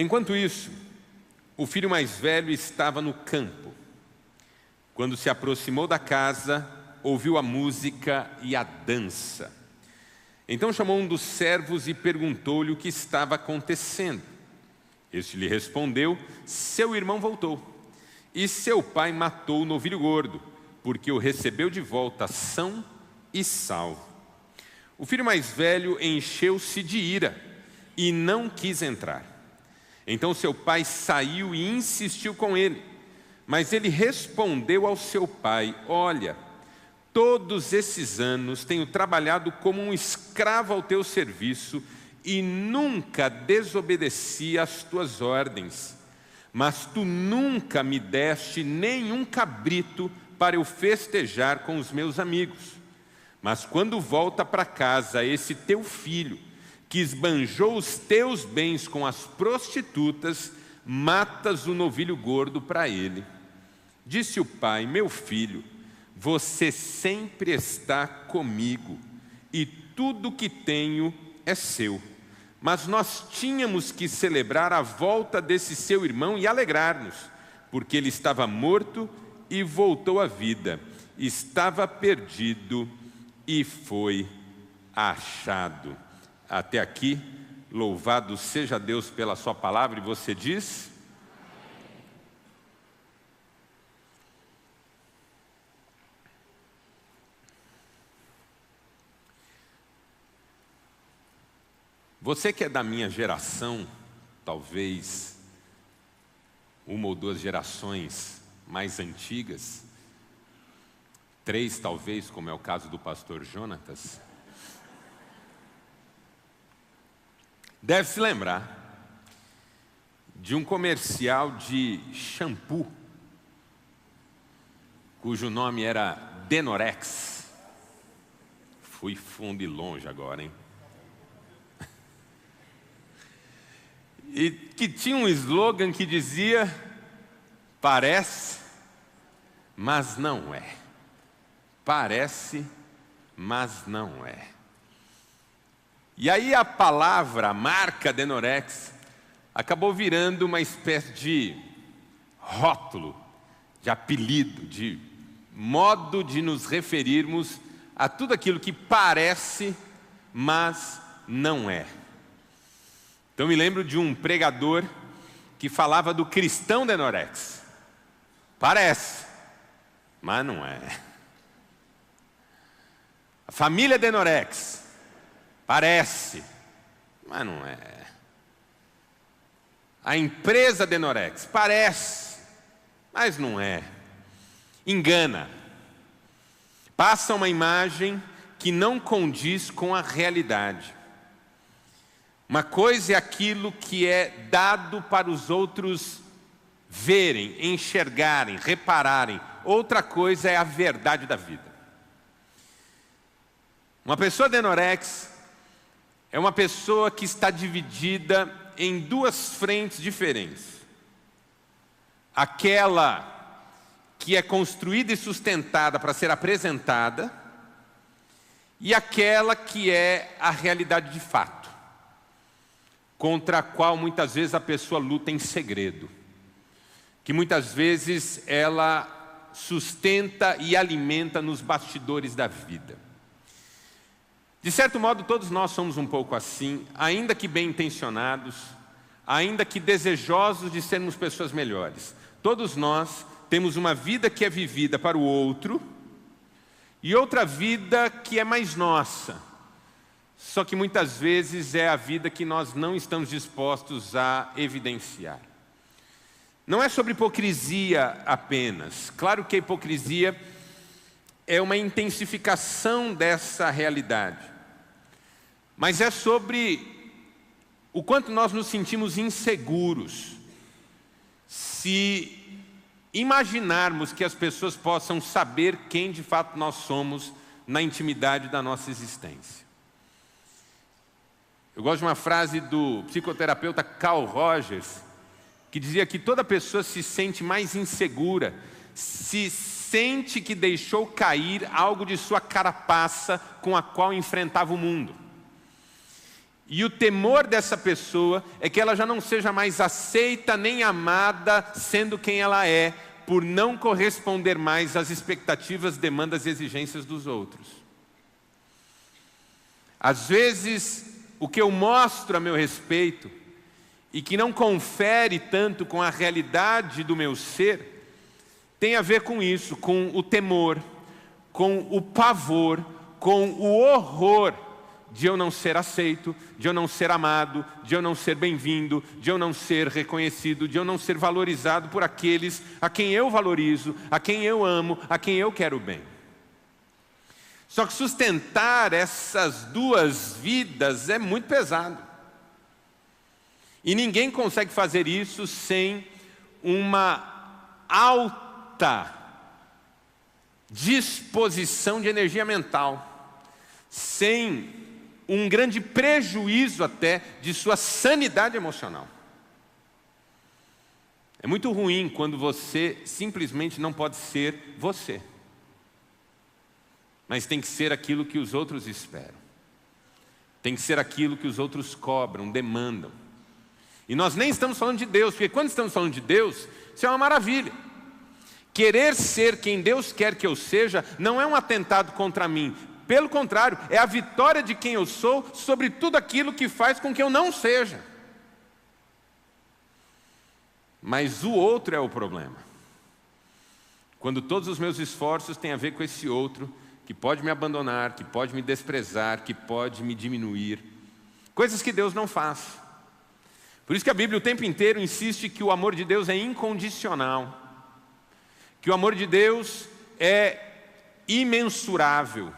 Enquanto isso, o filho mais velho estava no campo. Quando se aproximou da casa, ouviu a música e a dança. Então chamou um dos servos e perguntou-lhe o que estava acontecendo. Este lhe respondeu: seu irmão voltou, e seu pai matou o novilho gordo, porque o recebeu de volta são e salvo. O filho mais velho encheu-se de ira e não quis entrar. Então seu pai saiu e insistiu com ele. Mas ele respondeu ao seu pai: olha, todos esses anos tenho trabalhado como um escravo ao teu serviço e nunca desobedeci às tuas ordens. Mas tu nunca me deste nenhum cabrito para eu festejar com os meus amigos. Mas quando volta para casa esse teu filho, que esbanjou os teus bens com as prostitutas, matas o novilho gordo para ele. Disse o pai: meu filho, você sempre está comigo, e tudo que tenho é seu. Mas nós tínhamos que celebrar a volta desse seu irmão e alegrar-nos, porque ele estava morto e voltou à vida, estava perdido e foi achado. Até aqui, louvado seja Deus pela sua palavra. E você diz? Você que é da minha geração, talvez uma ou duas gerações mais antigas, 3 talvez, como é o caso do pastor Jonatas, deve se lembrar de um comercial de shampoo, cujo nome era Denorex. Fui fundo e longe agora, hein? E que tinha um slogan que dizia: parece, mas não é. Parece, mas não é. E aí a palavra, a marca Denorex, acabou virando uma espécie de rótulo, de apelido, de modo de nos referirmos a tudo aquilo que parece, mas não é. Então me lembro de um pregador que falava do cristão Denorex. Parece, mas não é. A família Denorex. Parece, mas não é. A empresa Denorex. Parece, mas não é. Engana. Passa uma imagem que não condiz com a realidade. Uma coisa é aquilo que é dado para os outros verem, enxergarem, repararem. Outra coisa é a verdade da vida. Uma pessoa Denorex é uma pessoa que está dividida em 2 frentes diferentes. Aquela que é construída e sustentada para ser apresentada, e aquela que é a realidade de fato, contra a qual muitas vezes a pessoa luta em segredo, que muitas vezes ela sustenta e alimenta nos bastidores da vida. De certo modo, todos nós somos um pouco assim, ainda que bem intencionados, ainda que desejosos de sermos pessoas melhores. Todos nós temos uma vida que é vivida para o outro e outra vida que é mais nossa. Só que muitas vezes é a vida que nós não estamos dispostos a evidenciar. Não é sobre hipocrisia apenas. Claro que a hipocrisia é uma intensificação dessa realidade. Mas é sobre o quanto nós nos sentimos inseguros se imaginarmos que as pessoas possam saber quem de fato nós somos na intimidade da nossa existência. Eu gosto de uma frase do psicoterapeuta Carl Rogers, que dizia que toda pessoa se sente mais insegura, se sente que deixou cair algo de sua carapaça com a qual enfrentava o mundo. E o temor dessa pessoa é que ela já não seja mais aceita nem amada sendo quem ela é, por não corresponder mais às expectativas, demandas e exigências dos outros. Às vezes, o que eu mostro a meu respeito e que não confere tanto com a realidade do meu ser, tem a ver com isso, com o temor, com o pavor, com o horror de eu não ser aceito, de eu não ser amado, de eu não ser bem-vindo, de eu não ser reconhecido, de eu não ser valorizado por aqueles a quem eu valorizo, a quem eu amo, a quem eu quero bem. Só que sustentar essas duas vidas é muito pesado. E ninguém consegue fazer isso sem uma alta disposição de energia mental, sem um grande prejuízo até de sua sanidade emocional. É muito ruim quando você simplesmente não pode ser você, mas tem que ser aquilo que os outros esperam, tem que ser aquilo que os outros cobram, demandam. E nós nem estamos falando de Deus, porque quando estamos falando de Deus, isso é uma maravilha. Querer ser quem Deus quer que eu seja não é um atentado contra mim. Pelo contrário, é a vitória de quem eu sou sobre tudo aquilo que faz com que eu não seja. Mas o outro é o problema. Quando todos os meus esforços têm a ver com esse outro, que pode me abandonar, que pode me desprezar, que pode me diminuir. Coisas que Deus não faz. Por isso que a Bíblia o tempo inteiro insiste que o amor de Deus é incondicional. Que o amor de Deus é imensurável.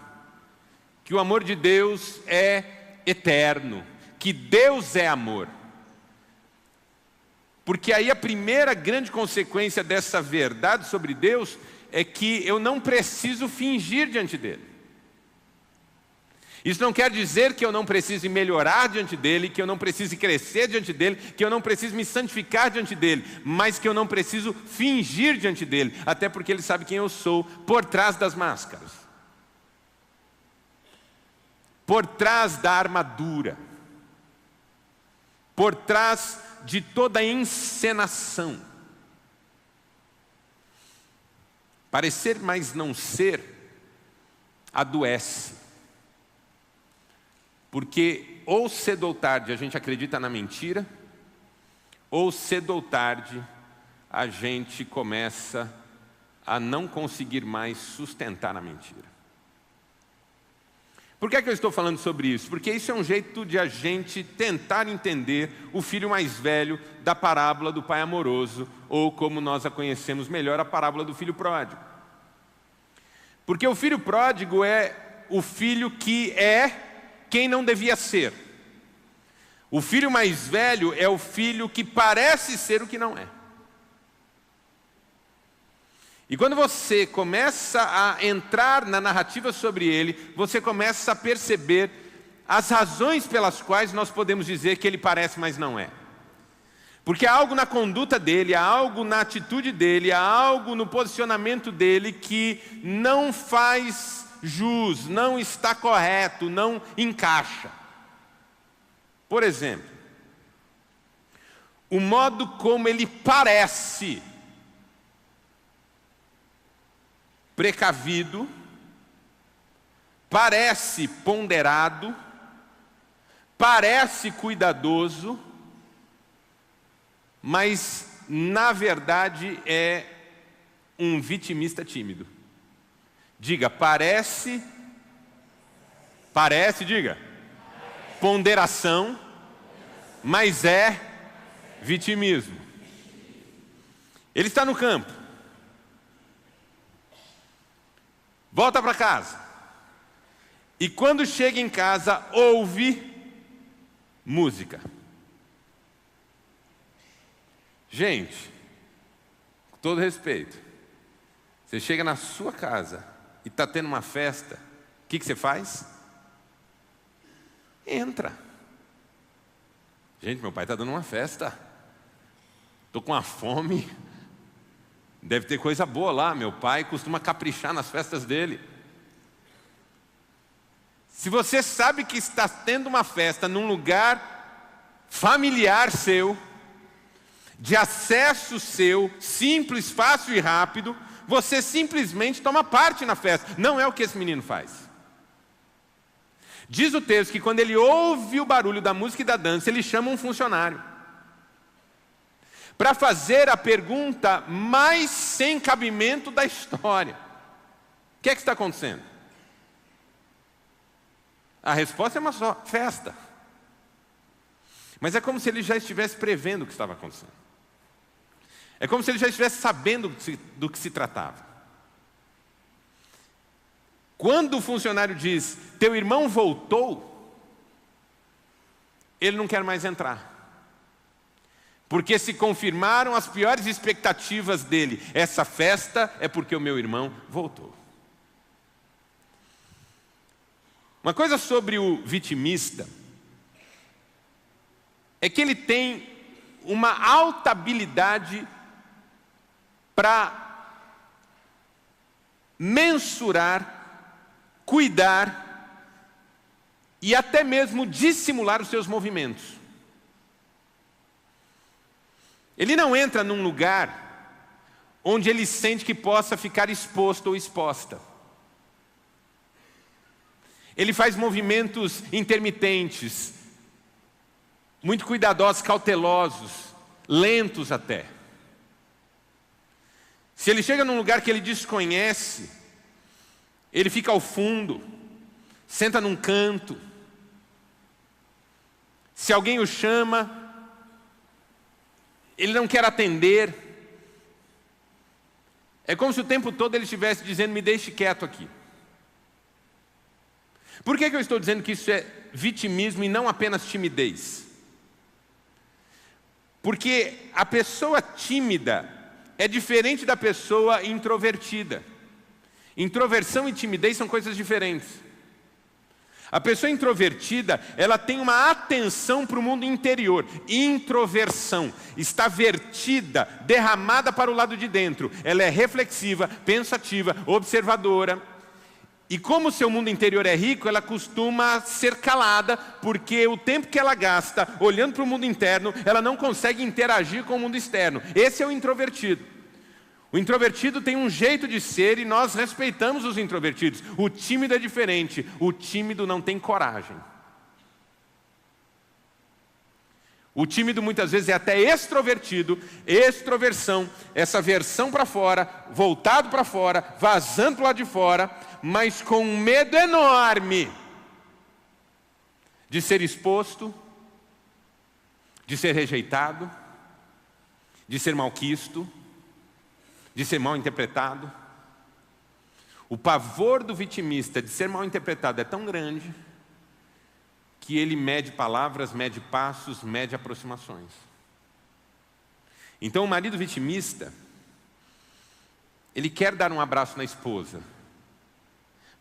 Que o amor de Deus é eterno. Que Deus é amor. Porque aí a primeira grande consequência dessa verdade sobre Deus é que eu não preciso fingir diante dele. Isso não quer dizer que eu não precise melhorar diante dele, que eu não precise crescer diante dele, que eu não preciso me santificar diante dele, mas que eu não preciso fingir diante dele, até porque ele sabe quem eu sou por trás das máscaras, por trás da armadura, por trás de toda a encenação. Parecer, mas não ser, adoece. Porque ou cedo ou tarde a gente acredita na mentira, ou cedo ou tarde a gente começa a não conseguir mais sustentar a mentira. Por que é que eu estou falando sobre isso? Porque isso é um jeito de a gente tentar entender o filho mais velho da parábola do pai amoroso, ou como nós a conhecemos melhor, a parábola do filho pródigo. Porque o filho pródigo é o filho que é quem não devia ser. O filho mais velho é o filho que parece ser o que não é. E quando você começa a entrar na narrativa sobre ele, você começa a perceber as razões pelas quais nós podemos dizer que ele parece, mas não é. Porque há algo na conduta dele, há algo na atitude dele, há algo no posicionamento dele que não faz jus, não está correto, não encaixa. Por exemplo, o modo como ele parece precavido, parece ponderado, parece cuidadoso, mas na verdade é um vitimista tímido. Diga, parece, diga, ponderação, mas é vitimismo. Ele está no campo, volta para casa, e quando chega em casa, ouve música. Gente, com todo respeito, você chega na sua casa e está tendo uma festa, o que você faz? Entra. Gente, meu pai está dando uma festa, estou com uma fome, deve ter coisa boa lá, meu pai costuma caprichar nas festas dele. Se você sabe que está tendo uma festa num lugar familiar seu, de acesso seu, simples, fácil e rápido, você simplesmente toma parte na festa. Não é o que esse menino faz. Diz o texto que quando ele ouve o barulho da música e da dança, ele chama um funcionário para fazer a pergunta mais sem cabimento da história. O que é que está acontecendo? A resposta é uma só: festa. Mas é como se ele já estivesse prevendo o que estava acontecendo. É como se ele já estivesse sabendo do que se tratava. Quando o funcionário diz, teu irmão voltou, ele não quer mais entrar. Porque se confirmaram as piores expectativas dele. Essa festa é porque o meu irmão voltou. Uma coisa sobre o vitimista é que ele tem uma alta habilidade para mensurar, cuidar e até mesmo dissimular os seus movimentos. Ele não entra num lugar onde ele sente que possa ficar exposto ou exposta. Ele faz movimentos intermitentes, muito cuidadosos, cautelosos, lentos até. Se ele chega num lugar que ele desconhece, ele fica ao fundo, senta num canto. Se alguém o chama, ele não quer atender. É como se o tempo todo ele estivesse dizendo, me deixe quieto aqui. Por que eu estou dizendo que isso é vitimismo e não apenas timidez? Porque a pessoa tímida é diferente da pessoa introvertida. Introversão e timidez são coisas diferentes. A pessoa introvertida, ela tem uma atenção para o mundo interior. Introversão está vertida, derramada para o lado de dentro. Ela é reflexiva, pensativa, observadora. E como o seu mundo interior é rico, ela costuma ser calada, porque o tempo que ela gasta olhando para o mundo interno, ela não consegue interagir com o mundo externo. Esse é o introvertido. O introvertido tem um jeito de ser e nós respeitamos os introvertidos. O tímido é diferente. O tímido não tem coragem. O tímido muitas vezes é até extrovertido, extroversão, essa versão para fora, voltado para fora, vazando para o lado de fora, mas com um medo enorme de ser exposto, de ser rejeitado, de ser malquisto, de ser mal interpretado. O pavor do vitimista de ser mal interpretado é tão grande que ele mede palavras, mede passos, mede aproximações. Então o marido vitimista, ele quer dar um abraço na esposa,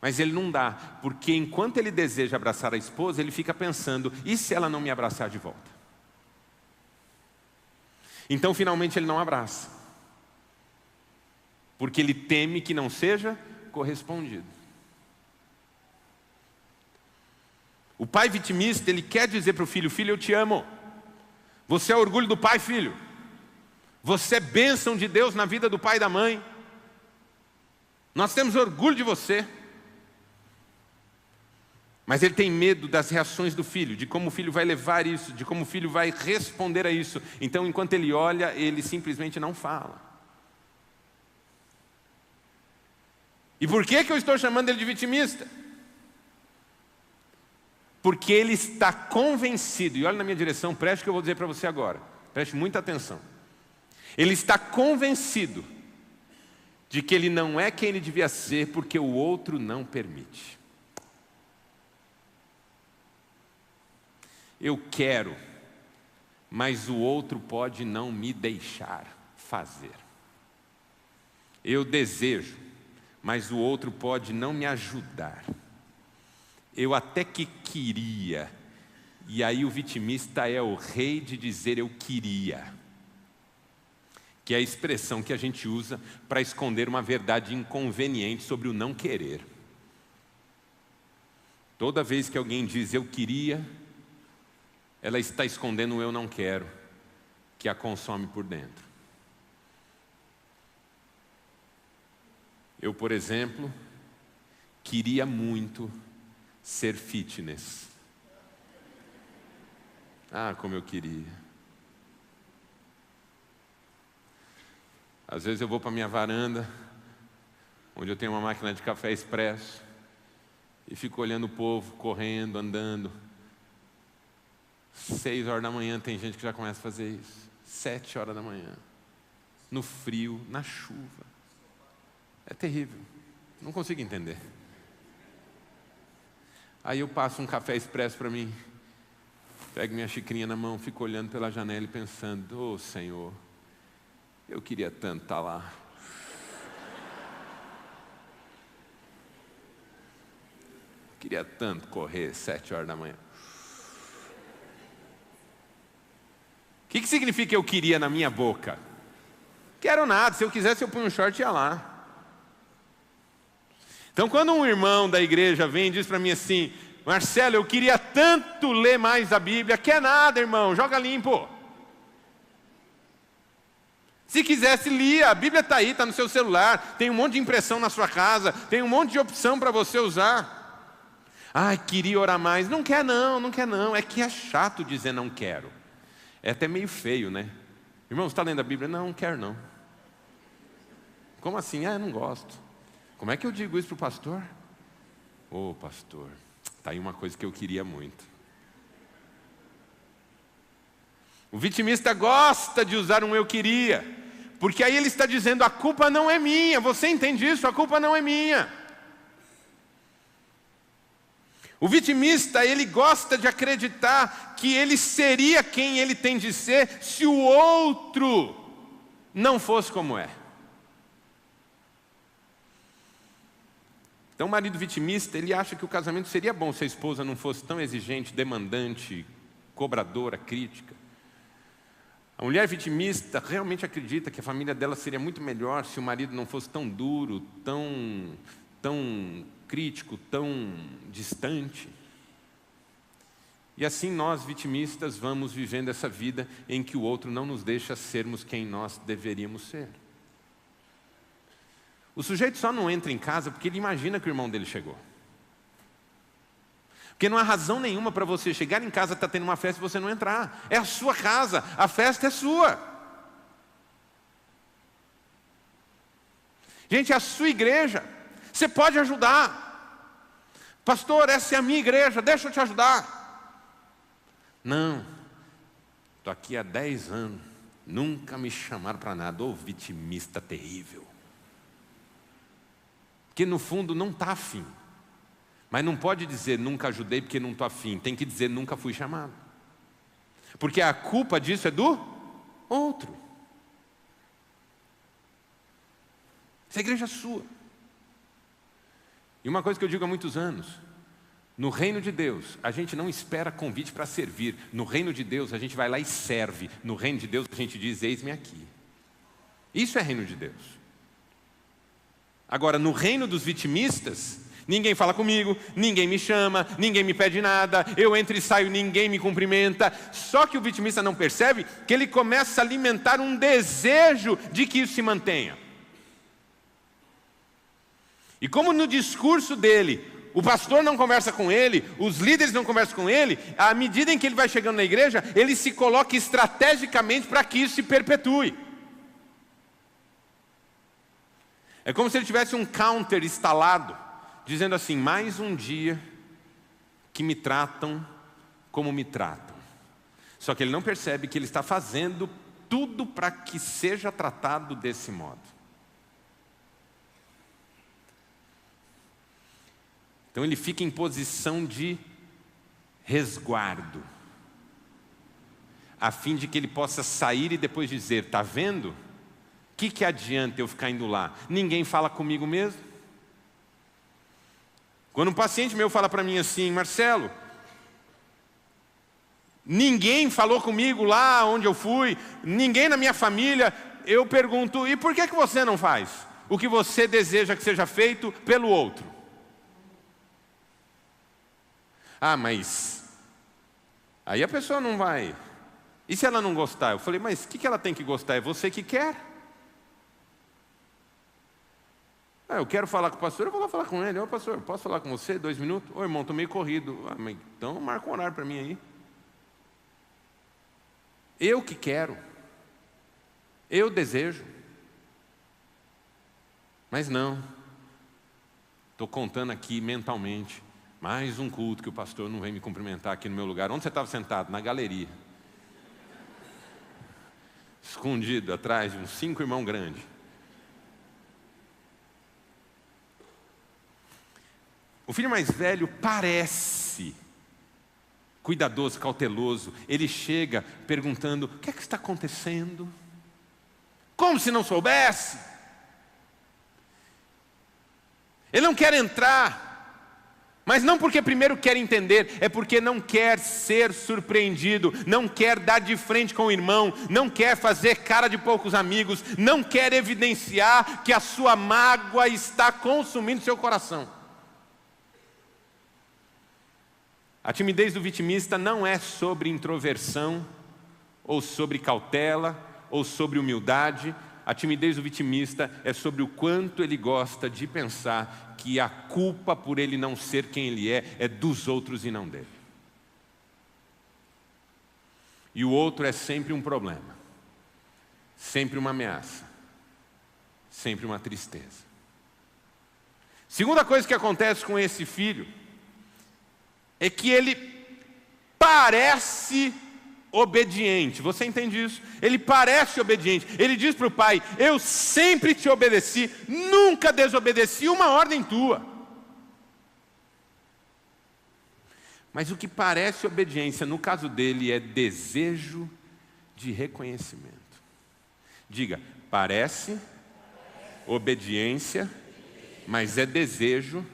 mas ele não dá, porque enquanto ele deseja abraçar a esposa, ele fica pensando, e se ela não me abraçar de volta? Então finalmente ele não abraça, porque ele teme que não seja correspondido. O pai vitimista, ele quer dizer para o filho, filho, eu te amo. Você é orgulho do pai, filho. Você é bênção de Deus na vida do pai e da mãe. Nós temos orgulho de você. Mas ele tem medo das reações do filho, de como o filho vai levar isso, de como o filho vai responder a isso. Então, enquanto ele olha, ele simplesmente não fala. E por que eu estou chamando ele de vitimista? Porque ele está convencido, e olha na minha direção, preste o que eu vou dizer para você agora, preste muita atenção. Ele está convencido de que ele não é quem ele devia ser, porque o outro não permite. Eu quero, mas o outro pode não me deixar fazer. Eu desejo, mas o outro pode não me ajudar. Eu até que queria, e aí o vitimista é o rei de dizer eu queria, que é a expressão que a gente usa para esconder uma verdade inconveniente sobre o não querer. Toda vez que alguém diz eu queria, ela está escondendo o eu não quero, que a consome por dentro. Eu, por exemplo, queria muito ser fitness. Ah, como eu queria. Às vezes eu vou para a minha varanda, onde eu tenho uma máquina de café expresso, e fico olhando o povo correndo, andando. 6 horas da manhã tem gente que já começa a fazer isso. 7 horas da manhã. No frio, na chuva. É terrível. Não consigo entender. Aí eu passo um café expresso para mim. Pego minha xicrinha na mão, fico olhando pela janela e pensando, ô Senhor, eu queria tanto estar lá. Queria tanto correr 7 horas da manhã. O que significa eu queria na minha boca? Quero nada, se eu quisesse eu punho um short e ia lá. Então quando um irmão da igreja vem e diz para mim assim, Marcelo, eu queria tanto ler mais a Bíblia. Quer nada, irmão, joga limpo. Se quisesse, lia, a Bíblia está aí, está no seu celular, tem um monte de impressão na sua casa, tem um monte de opção para você usar. Ai, queria orar mais. Não quer não, não quer não. É que é chato dizer não quero. É até meio feio, né? Irmão, você está lendo a Bíblia? Não, não quero não. Como assim? Ah, eu não gosto. Como é que eu digo isso para o pastor? Ô, pastor, está aí uma coisa que eu queria muito. O vitimista gosta de usar um eu queria, porque aí ele está dizendo, a culpa não é minha. Você entende isso? A culpa não é minha. O vitimista, ele gosta de acreditar que ele seria quem ele tem de ser se o outro não fosse como é. Então o marido vitimista, ele acha que o casamento seria bom se a esposa não fosse tão exigente, demandante, cobradora, crítica. A mulher vitimista realmente acredita que a família dela seria muito melhor se o marido não fosse tão duro, tão crítico, tão distante. E assim nós, vitimistas, vamos vivendo essa vida em que o outro não nos deixa sermos quem nós deveríamos ser. O sujeito só não entra em casa porque ele imagina que o irmão dele chegou. Porque não há razão nenhuma para você chegar em casa, está tendo uma festa e você não entrar. É a sua casa, a festa é sua. Gente, é a sua igreja. Você pode ajudar. Pastor, essa é a minha igreja, deixa eu te ajudar. Não, estou aqui há 10 anos, nunca me chamaram para nada. Ô vitimista terrível. Que no fundo não está afim. Mas não pode dizer nunca ajudei porque não estou afim. Tem que dizer nunca fui chamado. Porque a culpa disso é do outro. Essa igreja é sua. E uma coisa que eu digo há muitos anos, no reino de Deus, a gente não espera convite para servir. No reino de Deus, a gente vai lá e serve. No reino de Deus, a gente diz, eis-me aqui. Isso é reino de Deus. Agora, no reino dos vitimistas, ninguém fala comigo, ninguém me chama, ninguém me pede nada, eu entro e saio, ninguém me cumprimenta. Só que o vitimista não percebe que ele começa a alimentar um desejo de que isso se mantenha. E como no discurso dele, o pastor não conversa com ele, os líderes não conversam com ele, à medida em que ele vai chegando na igreja, ele se coloca estrategicamente para que isso se perpetue. É como se ele tivesse um counter instalado, dizendo assim, mais um dia que me tratam como me tratam. Só que ele não percebe que ele está fazendo tudo para que seja tratado desse modo. Então ele fica em posição de resguardo, a fim de que ele possa sair e depois dizer, está vendo? O que adianta eu ficar indo lá? Ninguém fala comigo mesmo. Quando um paciente meu fala para mim assim, Marcelo, ninguém falou comigo lá onde eu fui, ninguém na minha família, eu pergunto, e por que você não faz o que você deseja que seja feito pelo outro? Ah, mas aí a pessoa não vai. E se ela não gostar? Eu falei, mas o que ela tem que gostar? É você que quer. Ah, eu quero falar com o pastor, eu vou lá falar com ele. Ô pastor, posso falar com você 2 minutos? Ô irmão, estou meio corrido. Ah, mas então marca um horário para mim aí. Eu que quero. Eu desejo. Mas não. Estou contando aqui mentalmente. Mais um culto que o pastor não vem me cumprimentar aqui no meu lugar. Onde você estava sentado? Na galeria. Escondido atrás de uns 5 irmãos grandes. O filho mais velho parece cuidadoso, cauteloso. Ele chega perguntando, o que é que está acontecendo? Como se não soubesse? Ele não quer entrar. Mas não porque primeiro quer entender, é porque não quer ser surpreendido, não quer dar de frente com o irmão, não quer fazer cara de poucos amigos, não quer evidenciar que a sua mágoa está consumindo seu coração. A timidez do vitimista não é sobre introversão, ou sobre cautela, ou sobre humildade. A timidez do vitimista é sobre o quanto ele gosta de pensar que a culpa por ele não ser quem ele é dos outros e não dele. E o outro é sempre um problema, sempre uma ameaça, sempre uma tristeza. Segunda coisa que acontece com esse filho é que ele parece obediente. Você entende isso? Ele parece obediente. Ele diz para o pai, eu sempre te obedeci, nunca desobedeci uma ordem tua. Mas o que parece obediência, no caso dele, é desejo de reconhecimento. Diga, parece obediência, mas é desejo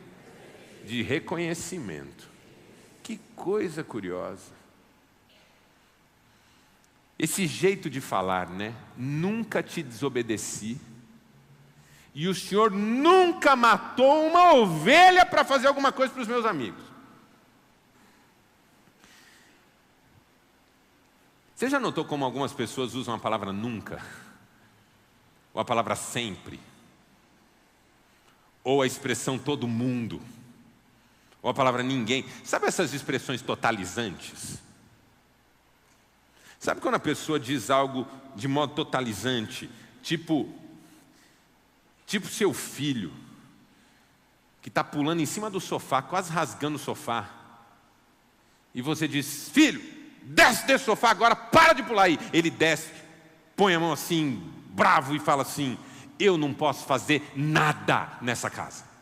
de reconhecimento. Que coisa curiosa. Esse jeito de falar, né? Nunca te desobedeci. E o Senhor nunca matou uma ovelha para fazer alguma coisa para os meus amigos. Você já notou como algumas pessoas usam a palavra nunca? Ou a palavra sempre? Ou a expressão todo mundo? Ou a palavra ninguém? Sabe essas expressões totalizantes? Sabe quando a pessoa diz algo de modo totalizante? Tipo seu filho, que está pulando em cima do sofá, quase rasgando o sofá. E você diz, filho, desce desse sofá agora, para de pular aí. Ele desce, põe a mão assim, bravo, e fala assim, eu não posso fazer nada nessa casa.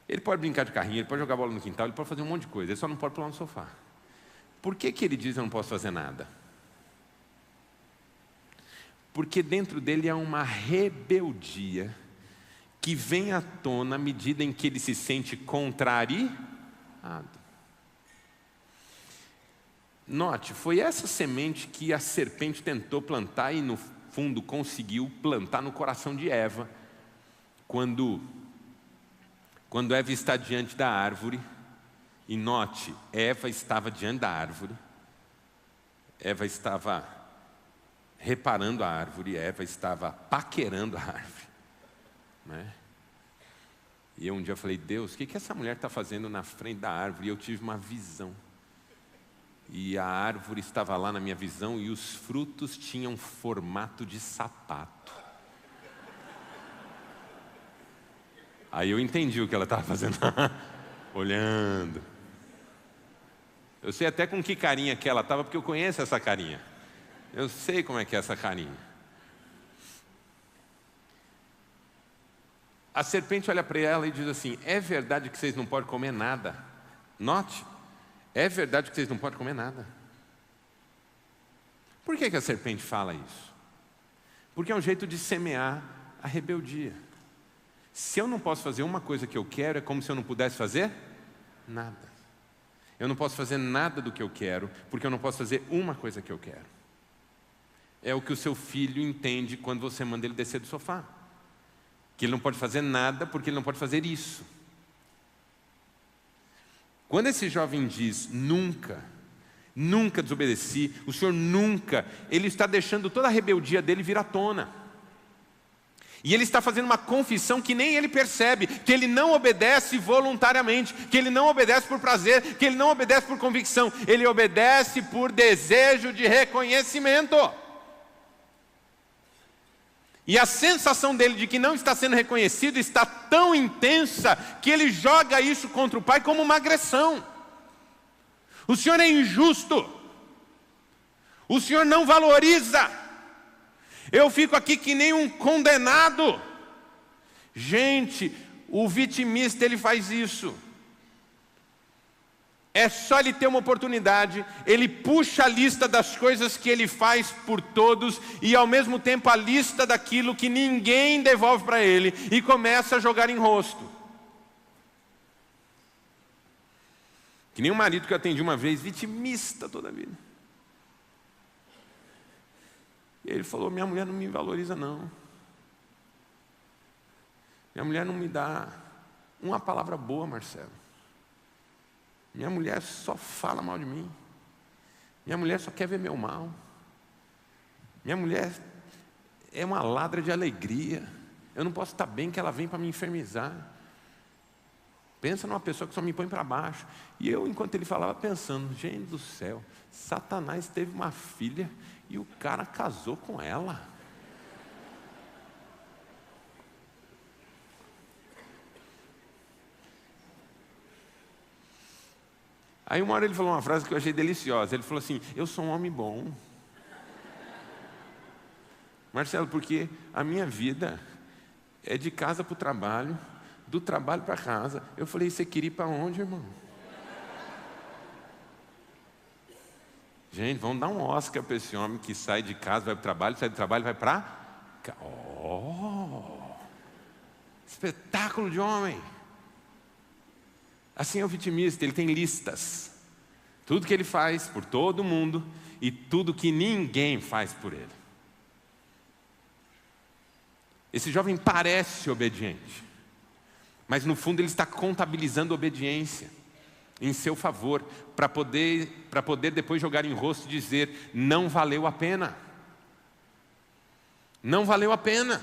Ele pode brincar de carrinho, ele pode jogar bola no quintal, ele pode fazer um monte de coisa, ele só não pode pular no sofá. Por que ele diz eu não posso fazer nada? Porque dentro dele há uma rebeldia que vem à tona à medida em que ele se sente contrariado. Note, foi essa semente que a serpente tentou plantar e no fundo conseguiu plantar no coração de Eva, quando Eva está diante da árvore, e note, Eva estava diante da árvore, Eva estava reparando a árvore, Eva estava paquerando a árvore, né? E eu um dia falei, Deus, o que essa mulher está fazendo na frente da árvore? E eu tive uma visão, e a árvore estava lá na minha visão, e os frutos tinham formato de sapato. Aí eu entendi o que ela estava fazendo, olhando. Eu sei até com que carinha que ela estava, porque eu conheço essa carinha. Eu sei como é que é essa carinha. A serpente olha para ela e diz assim, é verdade que vocês não podem comer nada? Note, é verdade que vocês não podem comer nada. Por que a serpente fala isso? Porque é um jeito de semear a rebeldia. Se eu não posso fazer uma coisa que eu quero, é como se eu não pudesse fazer nada. Eu não posso fazer nada do que eu quero, porque eu não posso fazer uma coisa que eu quero. é o que o seu filho entende quando você manda ele descer do sofá. Que ele não pode fazer nada porque ele não pode fazer isso. Quando esse jovem diz, nunca desobedeci, o Senhor nunca, ele está deixando toda a rebeldia dele vir à tona. E ele está fazendo uma confissão que nem ele percebe, que ele não obedece voluntariamente, que ele não obedece por prazer, que ele não obedece por convicção, ele obedece por desejo de reconhecimento. E a sensação dele de que não está sendo reconhecido está tão intensa que ele joga isso contra o pai como uma agressão. O Senhor é injusto. O Senhor não valoriza. Eu fico aqui que nem um condenado. Gente, o vitimista ele faz isso. É só ele ter uma oportunidade, ele puxa a lista das coisas que ele faz por todos e ao mesmo tempo a lista daquilo que ninguém devolve para ele e começa a jogar em rosto. Que nem um marido que eu atendi uma vez, vitimista toda a vida. E ele falou, minha mulher não me valoriza não. Minha mulher não me dá uma palavra boa, Marcelo. Minha mulher só fala mal de mim. Minha mulher só quer ver meu mal. Minha mulher é uma ladra de alegria. Eu não posso estar bem que ela vem para me enfermizar. Pensa numa pessoa que só me põe para baixo. E eu, enquanto ele falava, pensando, gente do céu, Satanás teve uma filha e o cara casou com ela. Aí uma hora ele falou uma frase que eu achei deliciosa. Ele falou assim, eu sou um homem bom. Marcelo, porque a minha vida é de casa para o trabalho, do trabalho para casa. Eu falei, você queria ir para onde, irmão? Gente, vamos dar um Oscar para esse homem que sai de casa, vai para o trabalho, sai do trabalho, vai para... Espetáculo de homem! Assim é o vitimista, ele tem listas. Tudo que ele faz por todo mundo e tudo que ninguém faz por ele. Esse jovem parece obediente, mas no fundo ele está contabilizando obediência em seu favor, para poder depois jogar em rosto e dizer, não valeu a pena. Não valeu a pena.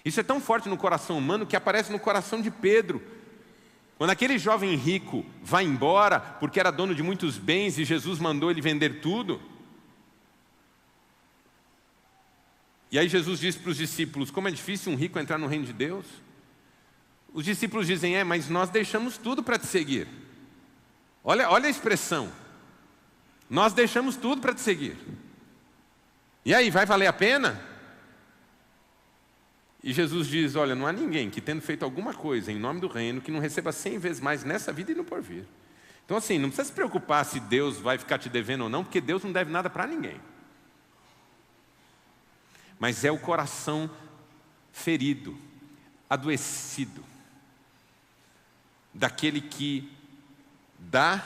Isso é tão forte no coração humano que aparece no coração de Pedro. Quando aquele jovem rico vai embora, porque era dono de muitos bens e Jesus mandou ele vender tudo. E aí Jesus diz para os discípulos, como é difícil um rico entrar no reino de Deus. Os discípulos dizem, mas nós deixamos tudo para te seguir. Olha a expressão. Nós deixamos tudo para te seguir. E aí, vai valer a pena? E Jesus diz, olha, não há ninguém que tendo feito alguma coisa em nome do reino, que não receba 100 vezes mais nessa vida e no porvir. Então assim, não precisa se preocupar se Deus vai ficar te devendo ou não, porque Deus não deve nada para ninguém. Mas é o coração ferido, adoecido, daquele que dá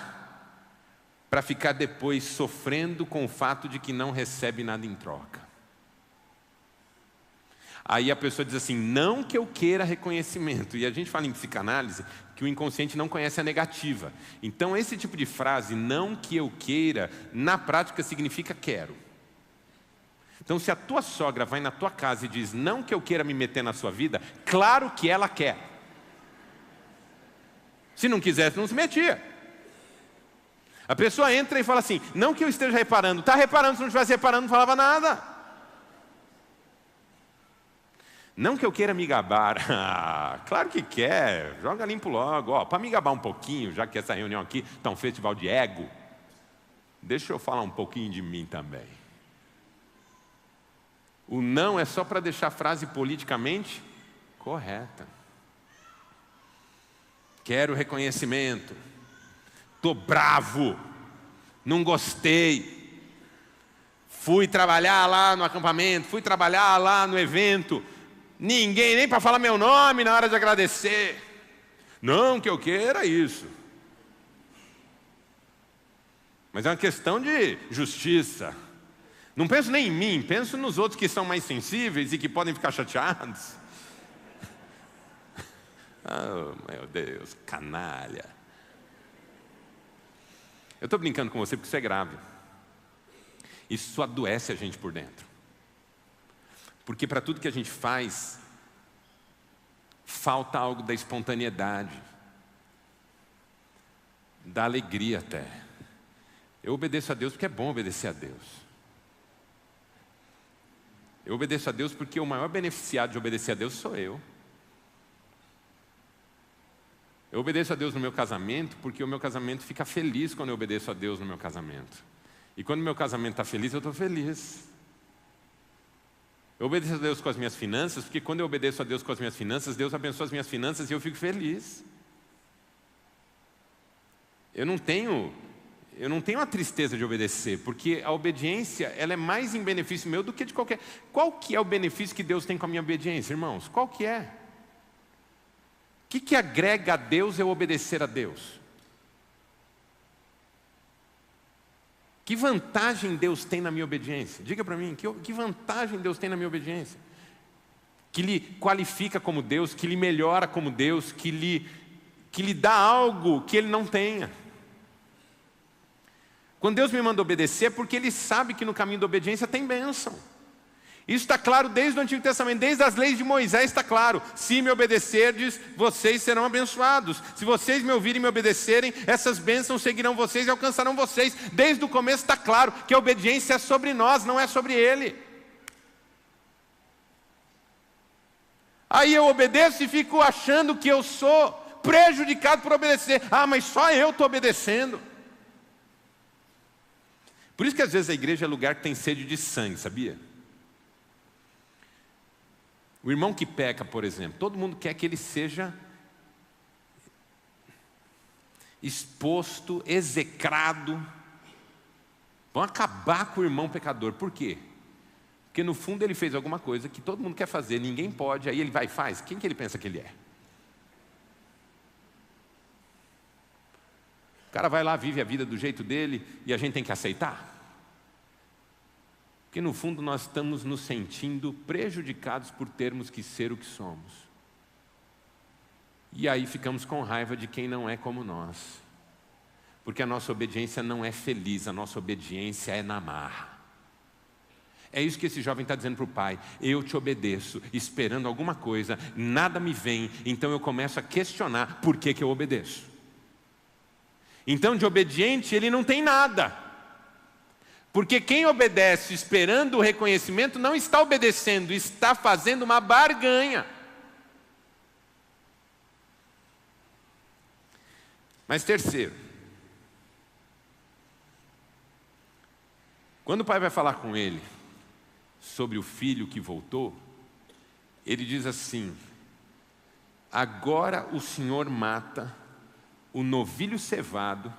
para ficar depois sofrendo com o fato de que não recebe nada em troca. Aí a pessoa diz assim, não que eu queira reconhecimento. E a gente fala em psicanálise que o inconsciente não conhece a negativa. Então esse tipo de frase, não que eu queira, na prática significa quero. Então se a tua sogra vai na tua casa e diz, não que eu queira me meter na sua vida, claro que ela quer. Se não quisesse, não se metia. A pessoa entra e fala assim, não que eu esteja reparando. Está reparando, se não estivesse reparando, não falava nada. Não que eu queira me gabar. Claro que quer, joga limpo logo. Para me gabar um pouquinho, já que essa reunião aqui está um festival de ego, deixa eu falar um pouquinho de mim também. O não é só para deixar a frase politicamente correta. Quero reconhecimento. Estou bravo. Não gostei. Fui trabalhar lá no acampamento, fui trabalhar lá no evento. Ninguém nem para falar meu nome na hora de agradecer. Não que eu queira isso. Mas é uma questão de justiça. Não penso nem em mim, penso nos outros que são mais sensíveis e que podem ficar chateados. Oh, meu Deus, canalha. Eu estou brincando com você porque isso é grave. Isso adoece a gente por dentro. Porque para tudo que a gente faz, falta algo da espontaneidade, da alegria até. Eu obedeço a Deus porque é bom obedecer a Deus. Eu obedeço a Deus porque o maior beneficiado de obedecer a Deus sou eu. Eu obedeço a Deus no meu casamento porque o meu casamento fica feliz quando eu obedeço a Deus no meu casamento. E quando o meu casamento está feliz, eu estou feliz. Eu obedeço a Deus com as minhas finanças porque quando eu obedeço a Deus com as minhas finanças, Deus abençoa as minhas finanças e eu fico feliz. Eu não tenho a tristeza de obedecer, porque a obediência ela é mais em benefício meu do que de qualquer... Qual que é o benefício que Deus tem com a minha obediência, irmãos? Qual que é? O que agrega a Deus eu obedecer a Deus? Que vantagem Deus tem na minha obediência? Diga para mim, que vantagem Deus tem na minha obediência? Que lhe qualifica como Deus, que lhe melhora como Deus, que lhe dá algo que Ele não tenha. Quando Deus me manda obedecer é porque Ele sabe que no caminho da obediência tem bênção. Isso está claro desde o Antigo Testamento, desde as leis de Moisés está claro. Se me obedecerdes, vocês serão abençoados. Se vocês me ouvirem e me obedecerem, essas bênçãos seguirão vocês e alcançarão vocês. Desde o começo está claro que a obediência é sobre nós, não é sobre Ele. Aí eu obedeço e fico achando que eu sou prejudicado por obedecer. Ah, mas só eu estou obedecendo. Por isso que às vezes a igreja é lugar que tem sede de sangue, sabia? O irmão que peca, por exemplo, todo mundo quer que ele seja exposto, execrado. Vão acabar com o irmão pecador. Por quê? Porque no fundo ele fez alguma coisa que todo mundo quer fazer, ninguém pode, aí ele vai e faz. Quem que ele pensa que ele é? O cara vai lá, vive a vida do jeito dele e a gente tem que aceitar? Porque no fundo nós estamos nos sentindo prejudicados por termos que ser o que somos. E aí ficamos com raiva de quem não é como nós. Porque a nossa obediência não é feliz, a nossa obediência é na marra. É isso que esse jovem está dizendo para o pai. Eu te obedeço, esperando alguma coisa, nada me vem, então eu começo a questionar por que eu obedeço. Então de obediente ele não tem nada. Porque quem obedece esperando o reconhecimento não está obedecendo, está fazendo uma barganha. Mas terceiro, quando o pai vai falar com ele sobre o filho que voltou, ele diz assim: agora o Senhor mata o novilho cevado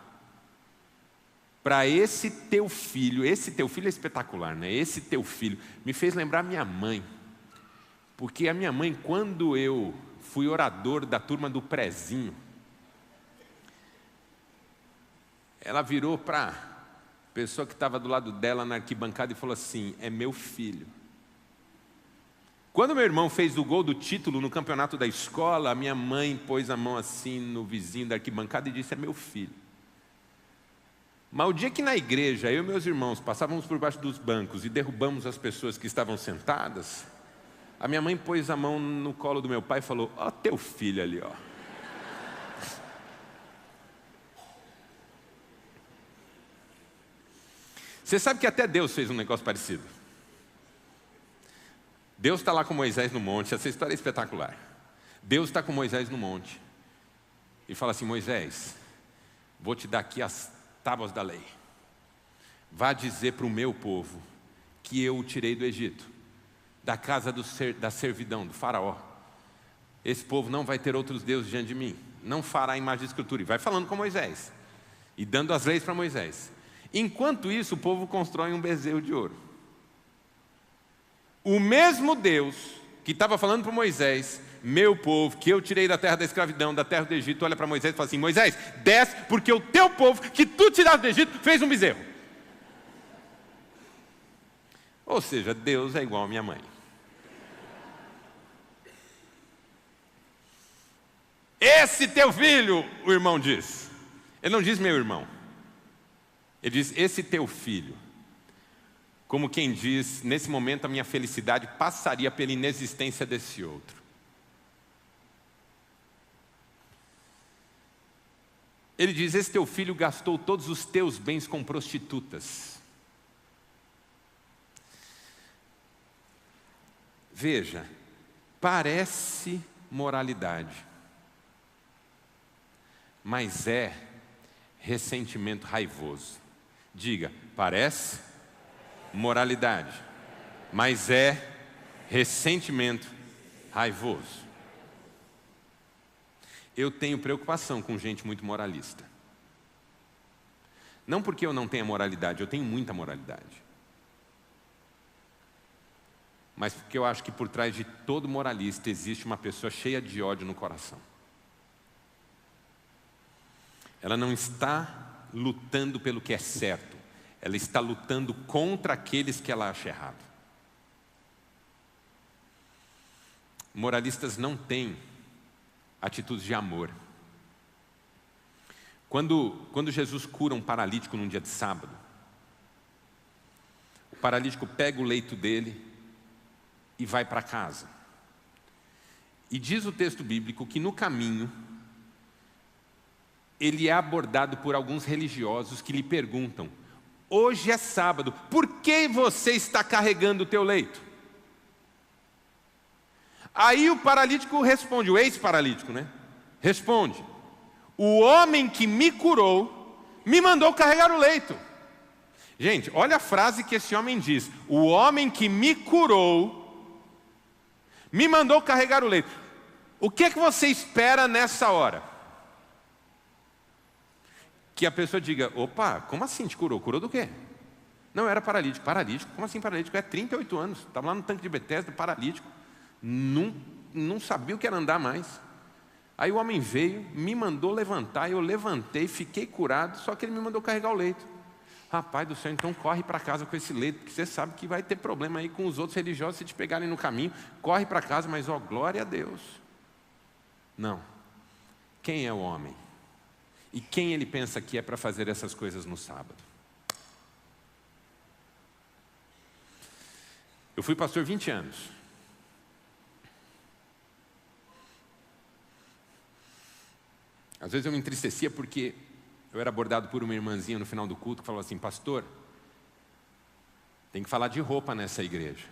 para esse teu filho é espetacular, né? Esse teu filho me fez lembrar minha mãe, porque a minha mãe, quando eu fui orador da turma do prézinho, ela virou para a pessoa que estava do lado dela na arquibancada e falou assim: é meu filho. Quando meu irmão fez o gol do título no campeonato da escola, a minha mãe pôs a mão assim no vizinho da arquibancada e disse: é meu filho. Mas o dia que na igreja eu e meus irmãos passávamos por baixo dos bancos e derrubamos as pessoas que estavam sentadas, a minha mãe pôs a mão no colo do meu pai e falou: ó, teu filho ali, ó. Você sabe que até Deus fez um negócio parecido. Deus está lá com Moisés no monte, essa história é espetacular. Deus está com Moisés no monte e fala assim: Moisés, vou te dar aqui as tábuas da lei. Vá dizer para o meu povo que eu o tirei do Egito, da casa da servidão, do faraó. Esse povo não vai ter outros deuses diante de mim, não fará imagem de escultura. E vai falando com Moisés e dando as leis para Moisés. Enquanto isso, o povo constrói um bezerro de ouro. O mesmo Deus que estava falando para Moisés: meu povo, que eu tirei da terra da escravidão, da terra do Egito, olha para Moisés e fala assim: Moisés, desce, porque o teu povo, que tu tiraste do Egito, fez um bezerro. Ou seja, Deus é igual a minha mãe. Esse teu filho, o irmão diz. Ele não diz meu irmão. Ele diz esse teu filho. Como quem diz, nesse momento a minha felicidade passaria pela inexistência desse outro. Ele diz, esse teu filho gastou todos os teus bens com prostitutas. Veja, parece moralidade, mas é ressentimento raivoso. Diga, parece moralidade, mas é ressentimento raivoso. Eu tenho preocupação com gente muito moralista. Não porque eu não tenha moralidade, eu tenho muita moralidade. Mas porque eu acho que por trás de todo moralista existe uma pessoa cheia de ódio no coração. Ela não está lutando pelo que é certo, ela está lutando contra aqueles que ela acha errado. Moralistas não têm atitudes de amor. Quando Jesus cura um paralítico num dia de sábado, o paralítico pega o leito dele e vai para casa. E diz o texto bíblico que no caminho ele é abordado por alguns religiosos que lhe perguntam: hoje é sábado, por que você está carregando o teu leito? Aí o paralítico responde, o ex-paralítico, né? Responde: o homem que me curou me mandou carregar o leito. Gente, olha a frase que esse homem diz: o homem que me curou me mandou carregar o leito. O que é que você espera nessa hora? Que a pessoa diga: opa, como assim te curou? Curou do quê? Não, era paralítico. Paralítico? Como assim paralítico? É 38 anos, estava lá no tanque de Betesda, paralítico. Não sabia o que era andar mais. Aí o homem veio, me mandou levantar, eu levantei, fiquei curado, só que ele me mandou carregar o leito. Rapaz do céu, então corre para casa com esse leito, porque você sabe que vai ter problema aí com os outros religiosos se te pegarem no caminho. Corre para casa, mas ó, glória a Deus. Não. Quem é o homem? E quem ele pensa que é para fazer essas coisas no sábado? Eu fui pastor 20 anos. Às vezes eu me entristecia porque eu era abordado por uma irmãzinha no final do culto que falou assim: pastor, tem que falar de roupa nessa igreja.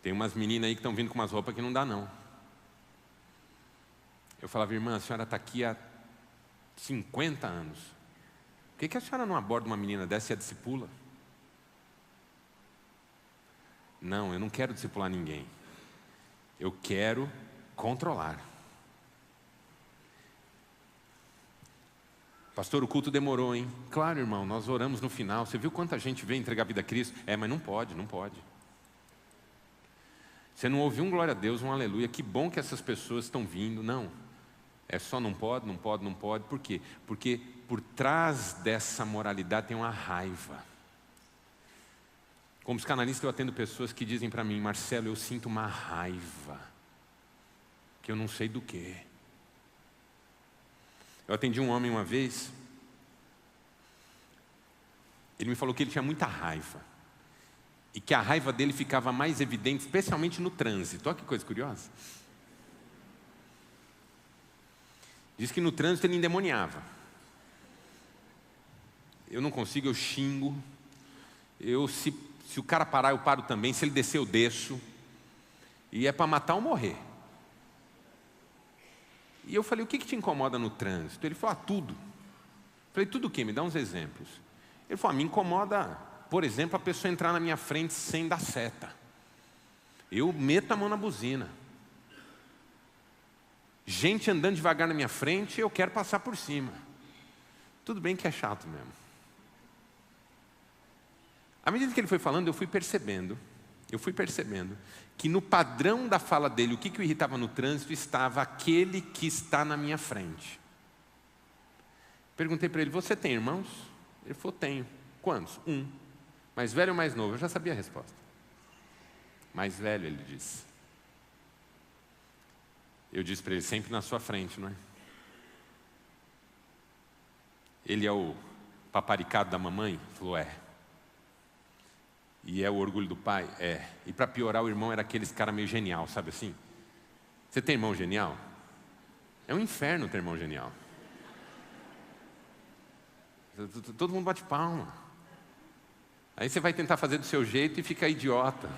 Tem umas meninas aí que estão vindo com umas roupas que não dá não. Eu falava: irmã, a senhora está aqui há 50 anos. Por que a senhora não aborda uma menina dessa e a discipula? Não, eu não quero discipular ninguém. Eu quero controlar. Pastor, o culto demorou, hein? Claro, irmão, nós oramos no final. Você viu quanta gente veio entregar a vida a Cristo? Mas não pode, não pode. Você não ouviu um glória a Deus, um aleluia. Que bom que essas pessoas estão vindo. Não. É só não pode, não pode, não pode. Por quê? Porque por trás dessa moralidade tem uma raiva. Como psicanalista eu atendo pessoas que dizem para mim: Marcelo, eu sinto uma raiva, que eu não sei do quê. Eu atendi um homem uma vez, ele me falou que ele tinha muita raiva, e que a raiva dele ficava mais evidente, especialmente no trânsito. Olha que coisa curiosa. Diz que no trânsito ele endemoniava. Eu não consigo, eu xingo. Se o cara parar, eu paro também. Se ele descer, eu desço. E é para matar ou morrer. E eu falei: o que te incomoda no trânsito? Ele falou: tudo. Eu falei: tudo o quê? Me dá uns exemplos. Ele falou: me incomoda, por exemplo, a pessoa entrar na minha frente sem dar seta. Eu meto a mão na buzina. Gente andando devagar na minha frente, eu quero passar por cima. Tudo bem que é chato mesmo. À medida que ele foi falando, eu fui percebendo que no padrão da fala dele, o que o irritava no trânsito estava aquele que está na minha frente. Perguntei para ele: você tem irmãos? Ele falou: tenho. Quantos? Um. Mais velho ou mais novo? Eu já sabia a resposta. Mais velho, ele disse. Eu disse para ele, sempre na sua frente, não é? Ele é o paparicado da mamãe? Ele falou, é. E é o orgulho do pai? É. E para piorar, o irmão era aqueles cara meio genial, sabe assim? Você tem irmão genial? É um inferno ter irmão genial. Todo mundo bate palma. Aí você vai tentar fazer do seu jeito e fica idiota.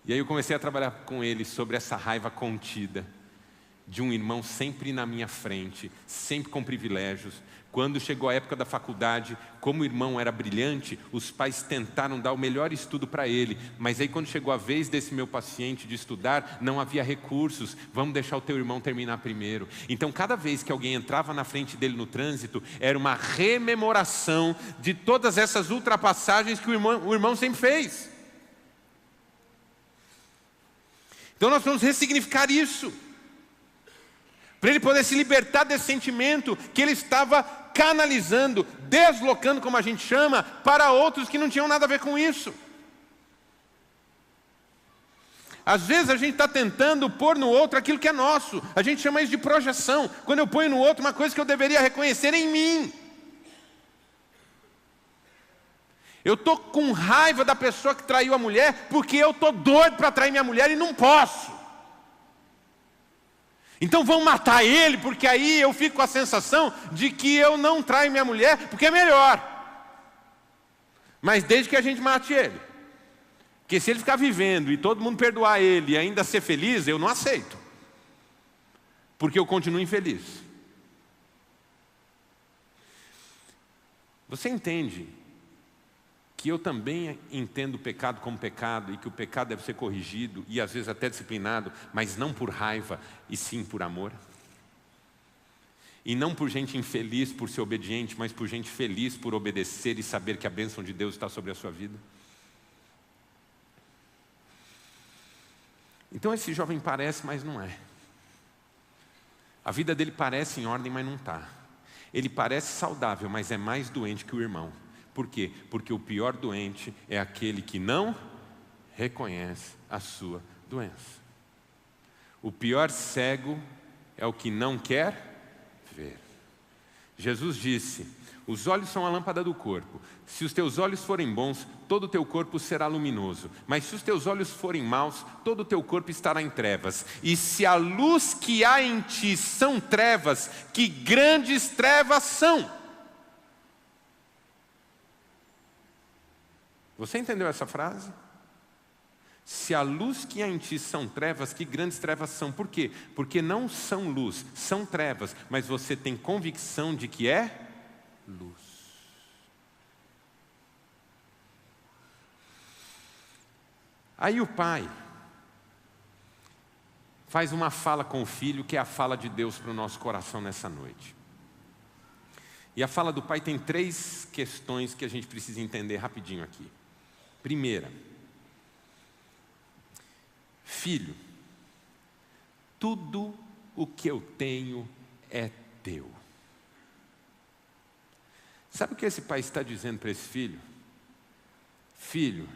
E aí eu comecei a trabalhar com ele sobre essa raiva contida de um irmão sempre na minha frente, sempre com privilégios. Quando chegou a época da faculdade, como o irmão era brilhante, os pais tentaram dar o melhor estudo para ele. Mas aí quando chegou a vez desse meu paciente de estudar, não havia recursos. Vamos deixar o teu irmão terminar primeiro. Então cada vez que alguém entrava na frente dele no trânsito, era uma rememoração de todas essas ultrapassagens que o irmão sempre fez. Então nós vamos ressignificar isso, para ele poder se libertar desse sentimento que ele estava canalizando, deslocando, como a gente chama, para outros que não tinham nada a ver com isso. Às vezes a gente está tentando pôr no outro aquilo que é nosso, a gente chama isso de projeção, quando eu ponho no outro uma coisa que eu deveria reconhecer em mim. Eu estou com raiva da pessoa que traiu a mulher, porque eu estou doido para trair minha mulher e não posso. Então vão matar ele, porque aí eu fico com a sensação de que eu não traio minha mulher, porque é melhor. Mas desde que a gente mate ele. Porque se ele ficar vivendo e todo mundo perdoar ele e ainda ser feliz, eu não aceito. Porque eu continuo infeliz. Você entende que eu também entendo o pecado como pecado e que o pecado deve ser corrigido e às vezes até disciplinado, mas não por raiva e sim por amor? E não por gente infeliz por ser obediente, mas por gente feliz por obedecer e saber que a bênção de Deus está sobre a sua vida? Então esse jovem parece, mas não é. A vida dele parece em ordem, mas não está. Ele parece saudável, mas é mais doente que o irmão. Por quê? Porque o pior doente é aquele que não reconhece a sua doença. O pior cego é o que não quer ver. Jesus disse, os olhos são a lâmpada do corpo. Se os teus olhos forem bons, todo o teu corpo será luminoso. Mas se os teus olhos forem maus, todo o teu corpo estará em trevas. E se a luz que há em ti são trevas, que grandes trevas são. Você entendeu essa frase? Se a luz que há em ti são trevas, que grandes trevas são. Por quê? Porque não são luz, são trevas, mas você tem convicção de que é luz. Aí o pai faz uma fala com o filho, que é a fala de Deus para o nosso coração nessa noite. E a fala do pai tem 3 questões que a gente precisa entender rapidinho aqui. Primeira, filho, tudo o que eu tenho é teu. Sabe o que esse pai está dizendo para esse filho? Filho,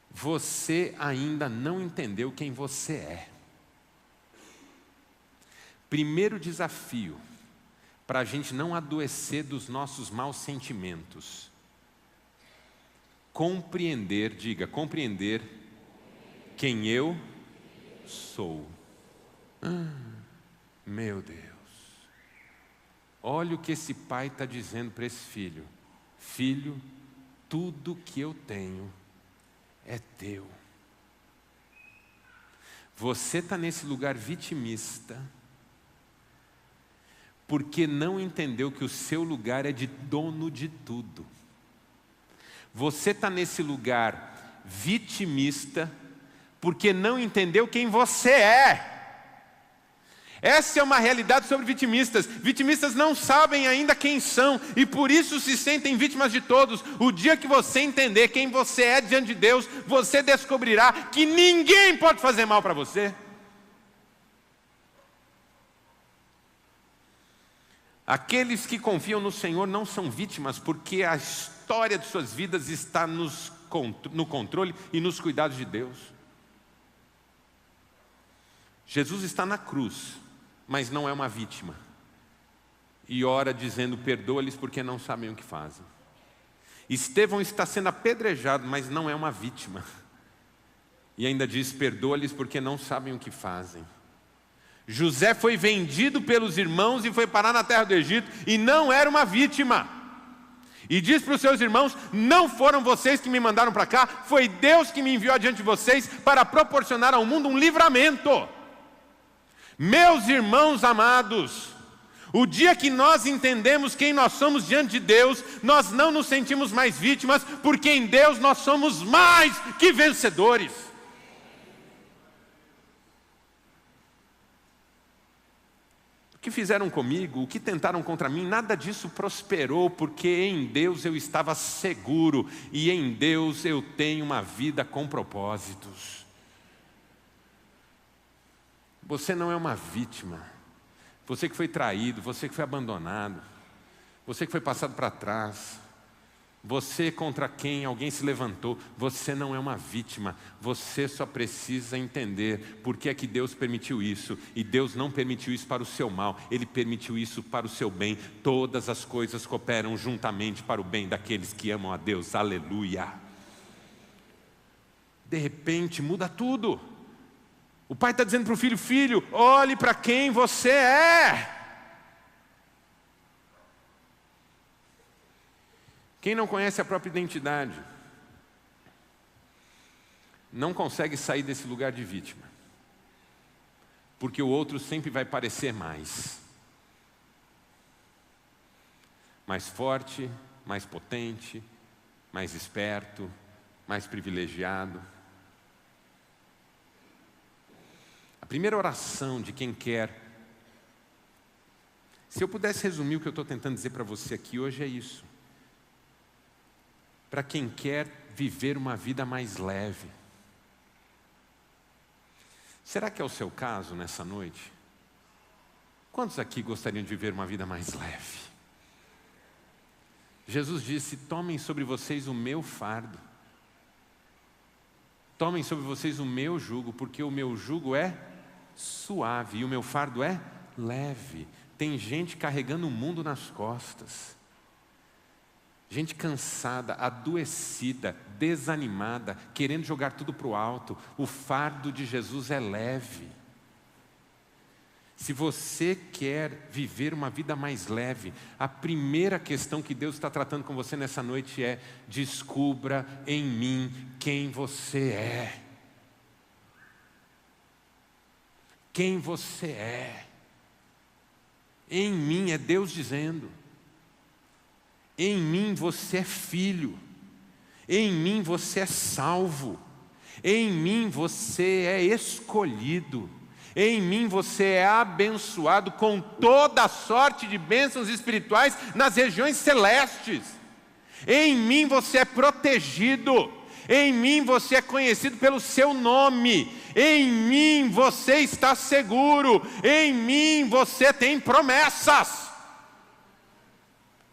você ainda não entendeu quem você é. Primeiro desafio para a gente não adoecer dos nossos maus sentimentos. Compreender, diga, compreender quem eu sou. Meu Deus. Olha o que esse pai está dizendo para esse filho. Filho, tudo que eu tenho é teu. Você está nesse lugar vitimista porque não entendeu que o seu lugar é de dono de tudo. Você está nesse lugar vitimista porque não entendeu quem você é. Essa é uma realidade sobre vitimistas. Vitimistas não sabem ainda quem são e por isso se sentem vítimas de todos. O dia que você entender quem você é diante de Deus, você descobrirá que ninguém pode fazer mal para você. Aqueles que confiam no Senhor não são vítimas, porque a história de suas vidas está no controle e nos cuidados de Deus. Jesus está na cruz, mas não é uma vítima. E ora dizendo, perdoa-lhes porque não sabem o que fazem. Estevão está sendo apedrejado, mas não é uma vítima. E ainda diz, perdoa-lhes porque não sabem o que fazem. José foi vendido pelos irmãos e foi parar na terra do Egito e não era uma vítima. E diz para os seus irmãos, não foram vocês que me mandaram para cá, foi Deus que me enviou adiante de vocês para proporcionar ao mundo um livramento. Meus irmãos amados, o dia que nós entendemos quem nós somos diante de Deus, nós não nos sentimos mais vítimas, porque em Deus nós somos mais que vencedores. O que fizeram comigo, o que tentaram contra mim, nada disso prosperou, porque em Deus eu estava seguro, e em Deus eu tenho uma vida com propósitos. Você não é uma vítima. Você que foi traído, você que foi abandonado, você que foi passado para trás, você contra quem alguém se levantou, você não é uma vítima. Você só precisa entender por que é que Deus permitiu isso. E Deus não permitiu isso para o seu mal, Ele permitiu isso para o seu bem. Todas as coisas cooperam juntamente para o bem daqueles que amam a Deus. Aleluia. De repente muda tudo. O pai está dizendo para o filho, filho, olhe para quem você é. Quem não conhece a própria identidade não consegue sair desse lugar de vítima, porque o outro sempre vai parecer mais forte, mais potente, mais esperto, mais privilegiado. A primeira oração de quem quer, se eu pudesse resumir o que eu estou tentando dizer para você aqui hoje, é isso. Para quem quer viver uma vida mais leve. Será que é o seu caso nessa noite? Quantos aqui gostariam de viver uma vida mais leve? Jesus disse, tomem sobre vocês o meu fardo. Tomem sobre vocês o meu jugo, porque o meu jugo é suave e o meu fardo é leve. Tem gente carregando o mundo nas costas. Gente cansada, adoecida, desanimada, querendo jogar tudo para o alto. O fardo de Jesus é leve. Se você quer viver uma vida mais leve, a primeira questão que Deus está tratando com você nessa noite é: descubra em mim quem você é. Quem você é. Em mim, é Deus dizendo. Em mim você é filho, em mim você é salvo, em mim você é escolhido, em mim você é abençoado com toda a sorte de bênçãos espirituais nas regiões celestes. Em mim você é protegido, em mim você é conhecido pelo seu nome, em mim você está seguro, em mim você tem promessas.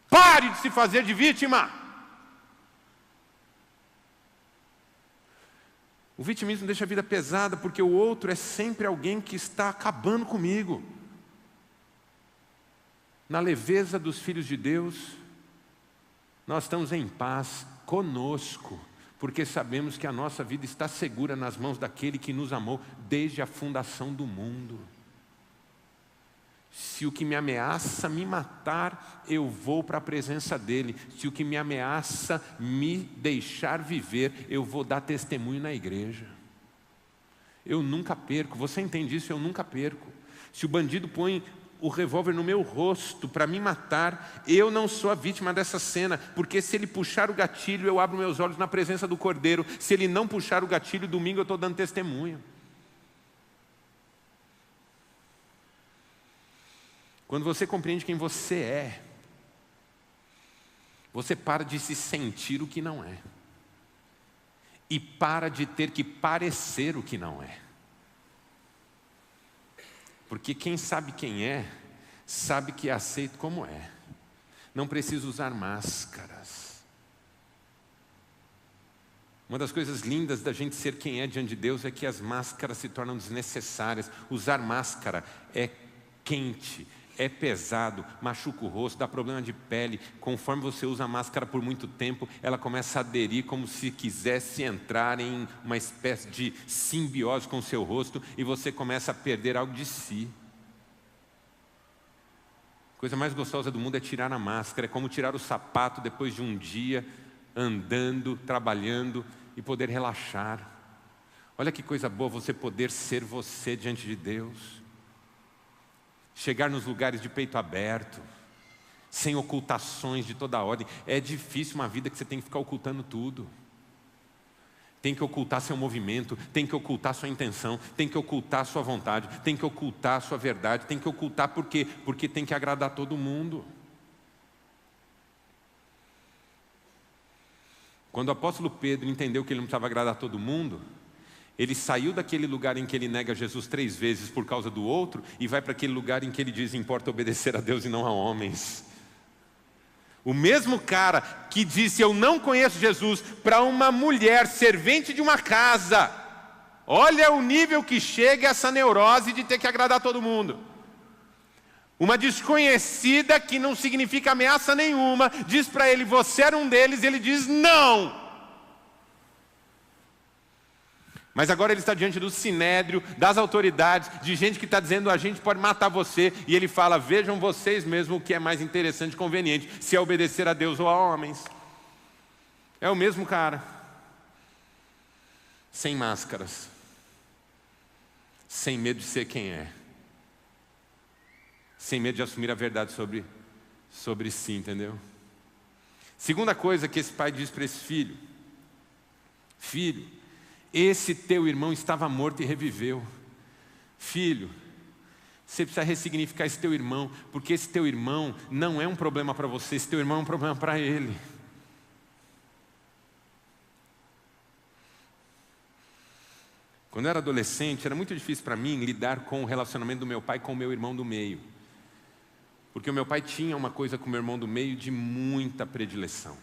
Pare de se fazer de vítima. O vitimismo deixa a vida pesada porque o outro é sempre alguém que está acabando comigo. Na leveza dos filhos de Deus, nós estamos em paz conosco, porque sabemos que a nossa vida está segura nas mãos daquele que nos amou desde a fundação do mundo. Se o que me ameaça me matar, eu vou para a presença dele. Se o que me ameaça me deixar viver, eu vou dar testemunho na igreja. Eu nunca perco, você entende isso? Eu nunca perco. Se o bandido põe o revólver no meu rosto para me matar, eu não sou a vítima dessa cena, porque se ele puxar o gatilho, eu abro meus olhos na presença do Cordeiro. Se ele não puxar o gatilho, domingo eu estou dando testemunho. Quando você compreende quem você é, você para de se sentir o que não é. E para de ter que parecer o que não é. Porque quem sabe quem é, sabe que é aceito como é. Não precisa usar máscaras. Uma das coisas lindas da gente ser quem é diante de Deus é que as máscaras se tornam desnecessárias. Usar máscara é quente, é pesado, machuca o rosto, dá problema de pele. Conforme você usa a máscara por muito tempo, ela começa a aderir como se quisesse entrar em uma espécie de simbiose com o seu rosto e você começa a perder algo de si. A coisa mais gostosa do mundo é tirar a máscara, é como tirar o sapato depois de um dia andando, trabalhando e poder relaxar. Olha que coisa boa você poder ser você diante de Deus. Chegar nos lugares de peito aberto, sem ocultações de toda ordem. É difícil uma vida que você tem que ficar ocultando tudo. Tem que ocultar seu movimento, tem que ocultar sua intenção, tem que ocultar sua vontade, tem que ocultar sua verdade, tem que ocultar por quê? Porque tem que agradar todo mundo. Quando o apóstolo Pedro entendeu que ele não precisava agradar todo mundo, ele saiu daquele lugar em que ele nega Jesus 3 vezes por causa do outro e vai para aquele lugar em que ele diz: importa obedecer a Deus e não a homens. O mesmo cara que disse: eu não conheço Jesus, para uma mulher servente de uma casa. Olha o nível que chega essa neurose de ter que agradar todo mundo. Uma desconhecida que não significa ameaça nenhuma, diz para ele: você era um deles, e ele diz: não. Mas agora ele está diante do sinédrio, das autoridades, de gente que está dizendo: a gente pode matar você. E ele fala: vejam vocês mesmo o que é mais interessante e conveniente, se é obedecer a Deus ou a homens. É o mesmo cara, sem máscaras, sem medo de ser quem é, sem medo de assumir a verdade sobre si, entendeu? Segunda coisa que esse pai diz para esse filho: filho, esse teu irmão estava morto e reviveu. Filho, você precisa ressignificar esse teu irmão, porque esse teu irmão não é um problema para você, esse teu irmão é um problema para ele. Quando eu era adolescente, era muito difícil para mim lidar com o relacionamento do meu pai com o meu irmão do meio. Porque o meu pai tinha uma coisa com o meu irmão do meio de muita predileção.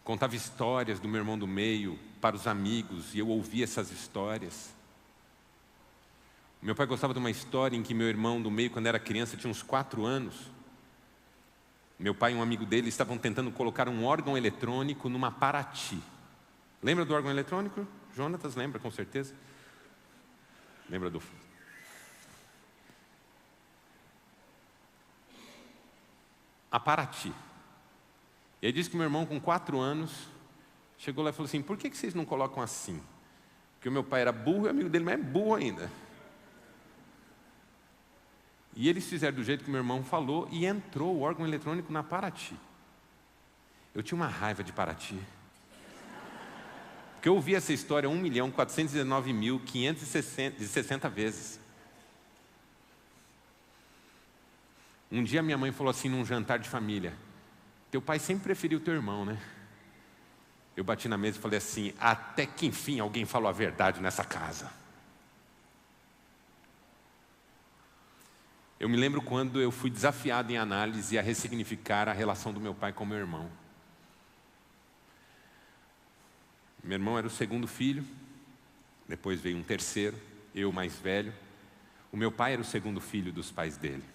Contava histórias do meu irmão do meio para os amigos e eu ouvia essas histórias. Meu pai gostava de uma história em que meu irmão do meio, quando era criança, tinha uns 4 anos. Meu pai e um amigo dele estavam tentando colocar um órgão eletrônico numa Paraty. Lembra do órgão eletrônico? Jonatas lembra, com certeza. Lembra do... A Paraty. E aí disse que meu irmão, com 4 anos, chegou lá e falou assim: por que vocês não colocam assim? Porque o meu pai era burro e o amigo dele mais é burro ainda. E eles fizeram do jeito que meu irmão falou e entrou o órgão eletrônico na Paraty. Eu tinha uma raiva de Paraty. Porque eu ouvi essa história 1.419.560 vezes. Um dia minha mãe falou assim num jantar de família: teu pai sempre preferiu teu irmão, né? Eu bati na mesa e falei assim: até que enfim alguém falou a verdade nessa casa. Eu me lembro quando eu fui desafiado em análise a ressignificar a relação do meu pai com meu irmão. Meu irmão era o segundo filho, depois veio um terceiro, eu mais velho. O meu pai era o segundo filho dos pais dele.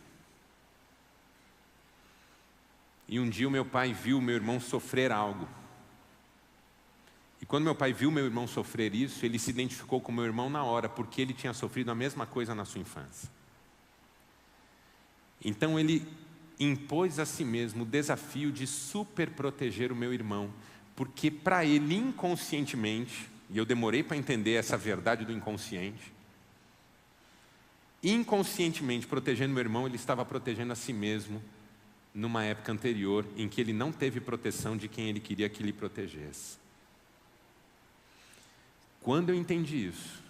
E um dia o meu pai viu meu irmão sofrer algo. E quando meu pai viu meu irmão sofrer isso, ele se identificou com meu irmão na hora, porque ele tinha sofrido a mesma coisa na sua infância. Então ele impôs a si mesmo o desafio de super proteger o meu irmão, porque para ele inconscientemente, e eu demorei para entender essa verdade do inconsciente, inconscientemente protegendo meu irmão, ele estava protegendo a si mesmo numa época anterior em que ele não teve proteção de quem ele queria que lhe protegesse. Quando eu entendi isso,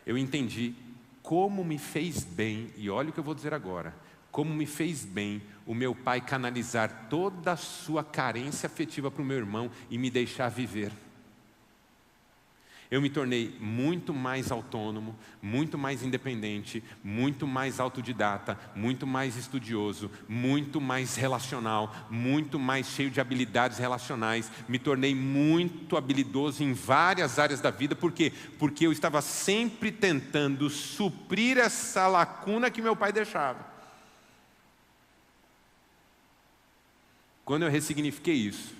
eu entendi como me fez bem, e olha o que eu vou dizer agora, como me fez bem o meu pai canalizar toda a sua carência afetiva para o meu irmão e me deixar viver. Eu me tornei muito mais autônomo, muito mais independente, muito mais autodidata, muito mais estudioso, muito mais relacional, muito mais cheio de habilidades relacionais. Me tornei muito habilidoso em várias áreas da vida. Por quê? Porque eu estava sempre tentando suprir essa lacuna que meu pai deixava. Quando eu ressignifiquei isso,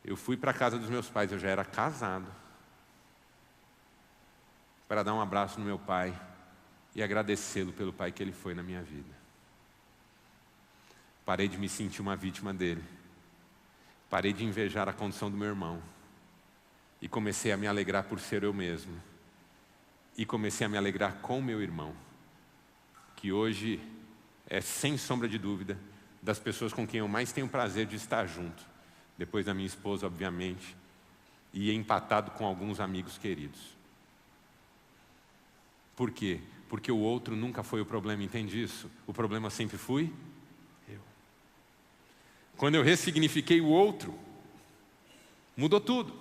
eu fui para a casa dos meus pais, eu já era casado, para dar um abraço no meu pai e agradecê-lo pelo pai que ele foi na minha vida. Parei de me sentir uma vítima dele. Parei de invejar a condição do meu irmão. E comecei a me alegrar por ser eu mesmo. E comecei a me alegrar com o meu irmão, que hoje é, sem sombra de dúvida, das pessoas com quem eu mais tenho prazer de estar junto. Depois da minha esposa, obviamente. E empatado com alguns amigos queridos. Por quê? Porque o outro nunca foi o problema, entende isso? O problema sempre fui eu. Quando eu ressignifiquei o outro, mudou tudo.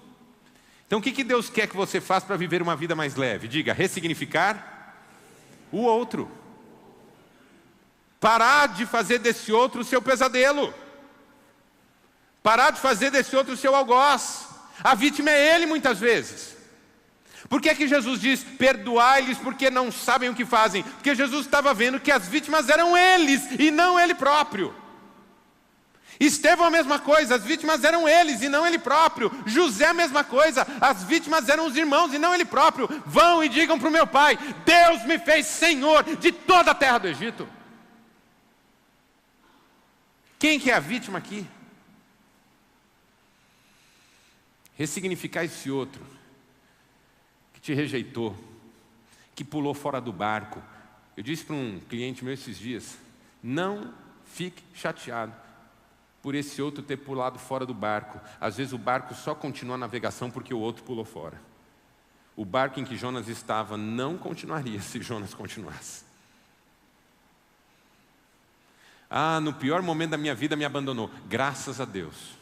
Então o que Deus quer que você faça para viver uma vida mais leve? Diga, ressignificar o outro. Parar de fazer desse outro o seu pesadelo. Parar de fazer desse outro o seu algoz. A vítima é ele muitas vezes. Por que que Jesus diz, perdoai-lhes porque não sabem o que fazem? Porque Jesus estava vendo que as vítimas eram eles e não ele próprio. Estevão a mesma coisa, as vítimas eram eles e não ele próprio. José a mesma coisa, as vítimas eram os irmãos e não ele próprio. Vão e digam para o meu pai, Deus me fez Senhor de toda a terra do Egito. Quem que é a vítima aqui? Ressignificar esse outro que te rejeitou, que pulou fora do barco. Eu disse para um cliente meu esses dias, não fique chateado por esse outro ter pulado fora do barco. Às vezes o barco só continua a navegação porque o outro pulou fora. O barco em que Jonas estava não continuaria se Jonas continuasse. Ah, no pior momento da minha vida me abandonou. Graças a Deus.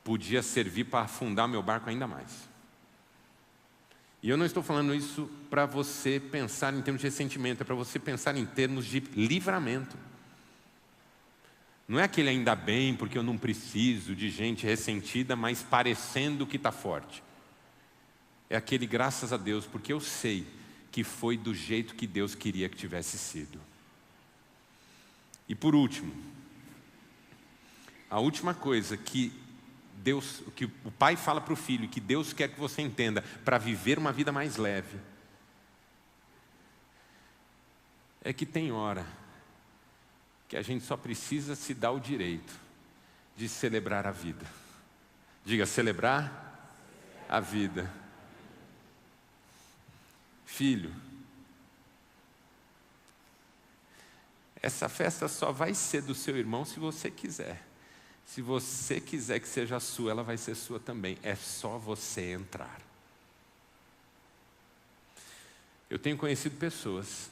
Podia servir para afundar meu barco ainda mais. E eu não estou falando isso para você pensar em termos de ressentimento, é para você pensar em termos de livramento. Não é aquele ainda bem, porque eu não preciso de gente ressentida, mas parecendo que está forte. É aquele graças a Deus, porque eu sei que foi do jeito que Deus queria que tivesse sido. E por último, a última coisa que o pai fala para o filho, que Deus quer que você entenda, para viver uma vida mais leve, é que tem hora que a gente só precisa se dar o direito de celebrar a vida. Diga, celebrar a vida. Filho, essa festa só vai ser do seu irmão se você quiser. Se você quiser que seja sua, ela vai ser sua também. É só você entrar. Eu tenho conhecido pessoas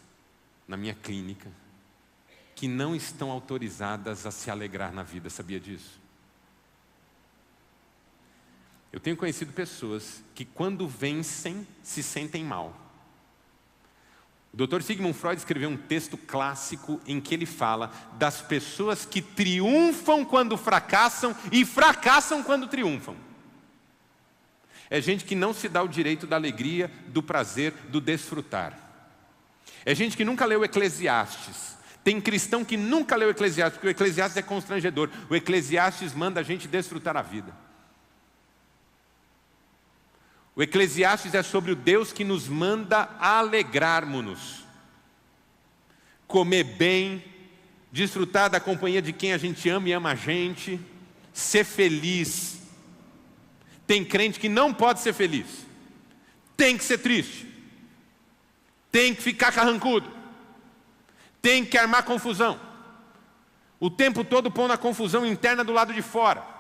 na minha clínica que não estão autorizadas a se alegrar na vida, sabia disso? Eu tenho conhecido pessoas que quando vencem, se sentem mal. O Dr. Sigmund Freud escreveu um texto clássico em que ele fala das pessoas que triunfam quando fracassam e fracassam quando triunfam. É gente que não se dá o direito da alegria, do prazer, do desfrutar. É gente que nunca leu Eclesiastes. Tem cristão que nunca leu Eclesiastes, porque o Eclesiastes é constrangedor. O Eclesiastes manda a gente desfrutar a vida. O Eclesiastes é sobre o Deus que nos manda alegrarmos-nos, comer bem, desfrutar da companhia de quem a gente ama e ama a gente, ser feliz. Tem crente que não pode ser feliz, tem que ser triste, tem que ficar carrancudo, tem que armar confusão, o tempo todo pondo a confusão interna do lado de fora.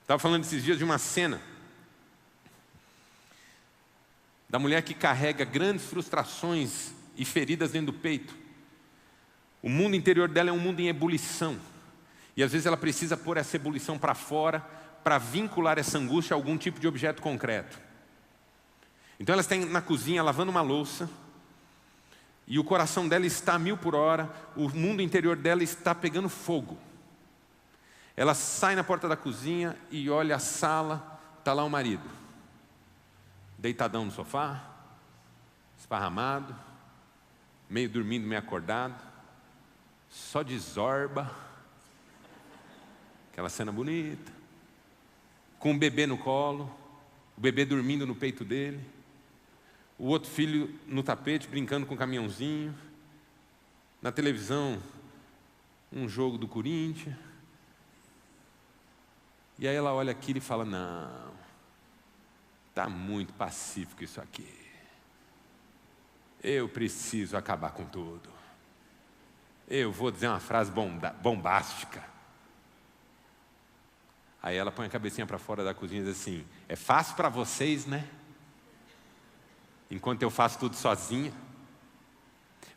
Estava falando esses dias de uma cena da mulher que carrega grandes frustrações e feridas dentro do peito. O mundo interior dela é um mundo em ebulição. E às vezes ela precisa pôr essa ebulição para fora, para vincular essa angústia a algum tipo de objeto concreto. Então ela está na cozinha lavando uma louça, e o coração dela está a 1000 por hora, o mundo interior dela está pegando fogo. Ela sai na porta da cozinha e olha a sala, está lá o marido, deitadão no sofá, esparramado, meio dormindo, meio acordado, só de zorba, aquela cena bonita, com o bebê no colo, o bebê dormindo no peito dele, o outro filho no tapete, brincando com o caminhãozinho, na televisão, um jogo do Corinthians. E aí ela olha aquilo e fala, não, está muito pacífico isso aqui. Eu preciso acabar com tudo. Eu vou dizer uma frase bombástica. Aí ela põe a cabecinha para fora da cozinha e diz assim, é fácil para vocês, né? Enquanto eu faço tudo sozinha.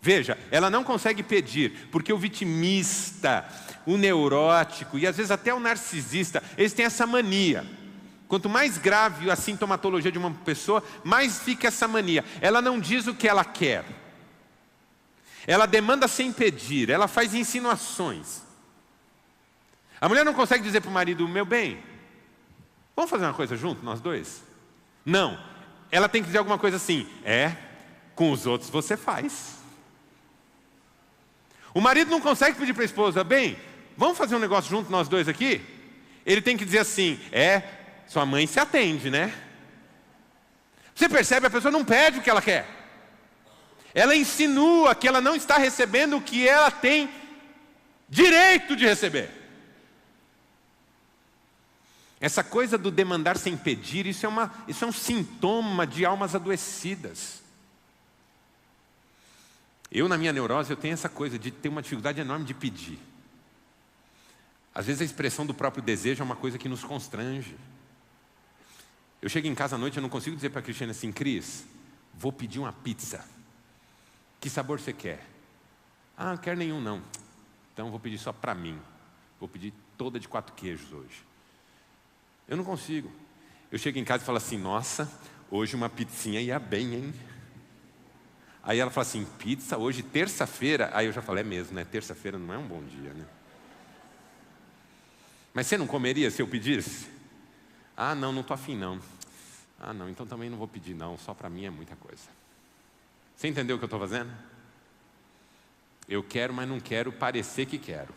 Veja, ela não consegue pedir, porque o vitimista, o neurótico e às vezes até o narcisista, eles têm essa mania. Quanto mais grave a sintomatologia de uma pessoa, mais fica essa mania. Ela não diz o que ela quer. Ela demanda sem pedir, ela faz insinuações. A mulher não consegue dizer para o marido, meu bem, vamos fazer uma coisa junto, nós dois? Não. Ela tem que dizer alguma coisa assim, com os outros você faz. O marido não consegue pedir para a esposa, bem, vamos fazer um negócio junto nós dois aqui? Ele tem que dizer assim, sua mãe se atende, né? Você percebe, a pessoa não pede o que ela quer. Ela insinua que ela não está recebendo o que ela tem direito de receber. Essa coisa do demandar sem pedir, isso é um sintoma de almas adoecidas. Eu, na minha neurose, eu tenho essa coisa de ter uma dificuldade enorme de pedir. Às vezes a expressão do próprio desejo é uma coisa que nos constrange. Eu chego em casa à noite, eu não consigo dizer para a Cristiane assim, Cris, vou pedir uma pizza. Que sabor você quer? Ah, não quero nenhum não. Então vou pedir só para mim. Vou pedir toda de 4 queijos hoje. Eu não consigo. Eu chego em casa e falo assim, nossa, hoje uma pizzinha ia bem, hein? Aí ela fala assim, pizza hoje, terça-feira? Aí eu já falo, é mesmo, né? Terça-feira não é um bom dia, né? Mas você não comeria se eu pedisse? Ah, não estou afim não. Ah, não, então também não vou pedir não, só para mim é muita coisa. Você entendeu o que eu estou fazendo? Eu quero, mas não quero parecer que quero.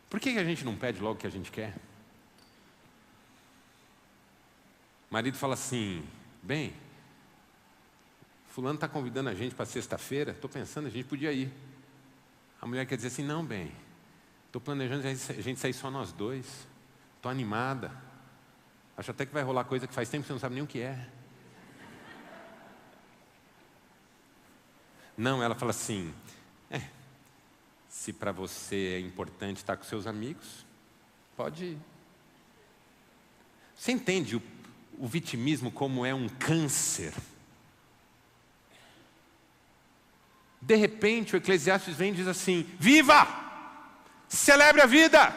Por que a gente não pede logo o que a gente quer? O marido fala assim, bem, fulano está convidando a gente para sexta-feira, estou pensando, a gente podia ir. A mulher quer dizer assim, não, bem, estou planejando a gente sair só nós dois, estou animada, acho até que vai rolar coisa que faz tempo que você não sabe nem o que é. Não, ela fala assim, se para você é importante estar com seus amigos, pode ir. Você entende o vitimismo como é um câncer? De repente o Eclesiastes vem e diz assim, viva! Celebre a vida!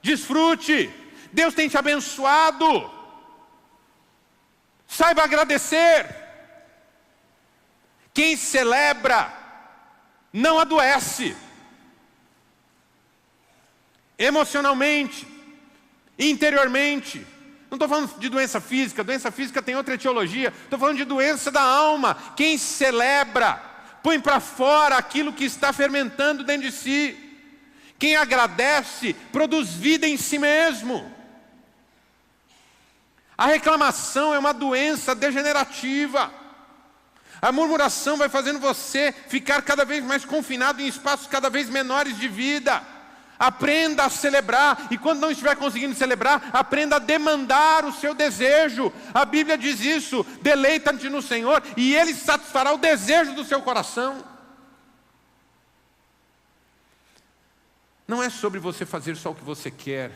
Desfrute! Deus tem te abençoado! Saiba agradecer! Quem celebra não adoece. Emocionalmente, interiormente. Não estou falando de doença física tem outra etiologia. Estou falando de doença da alma. Quem celebra, põe para fora aquilo que está fermentando dentro de si. Quem agradece, produz vida em si mesmo. A reclamação é uma doença degenerativa. A murmuração vai fazendo você ficar cada vez mais confinado em espaços cada vez menores de vida. Aprenda a celebrar, e quando não estiver conseguindo celebrar, aprenda a demandar o seu desejo. A Bíblia diz isso, deleita-te no Senhor, e Ele satisfará o desejo do seu coração. Não é sobre você fazer só o que você quer,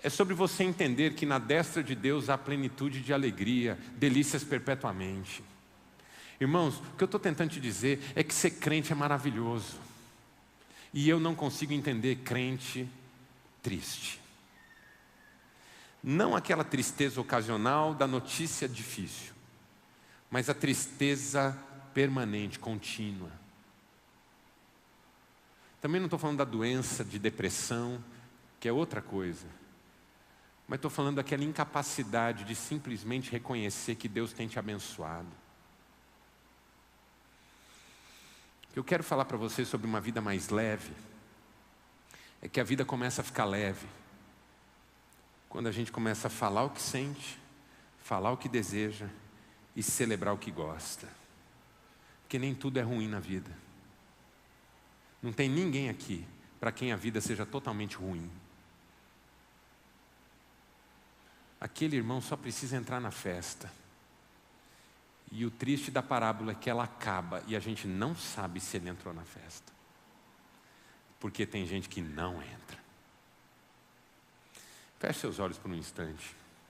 é sobre você entender que na destra de Deus há plenitude de alegria, delícias perpetuamente. Irmãos, o que eu estou tentando te dizer é que ser crente é maravilhoso. E eu não consigo entender crente triste. Não aquela tristeza ocasional da notícia difícil, mas a tristeza permanente, contínua. Também não estou falando da doença de depressão, que é outra coisa. Mas estou falando daquela incapacidade de simplesmente reconhecer que Deus tem te abençoado. O que eu quero falar para você sobre uma vida mais leve é que a vida começa a ficar leve quando a gente começa a falar o que sente, falar o que deseja e celebrar o que gosta. Porque nem tudo é ruim na vida. Não tem ninguém aqui para quem a vida seja totalmente ruim. Aquele irmão só precisa entrar na festa. E o triste da parábola é que ela acaba e a gente não sabe se ele entrou na festa. Porque tem gente que não entra. Feche seus olhos por um instante.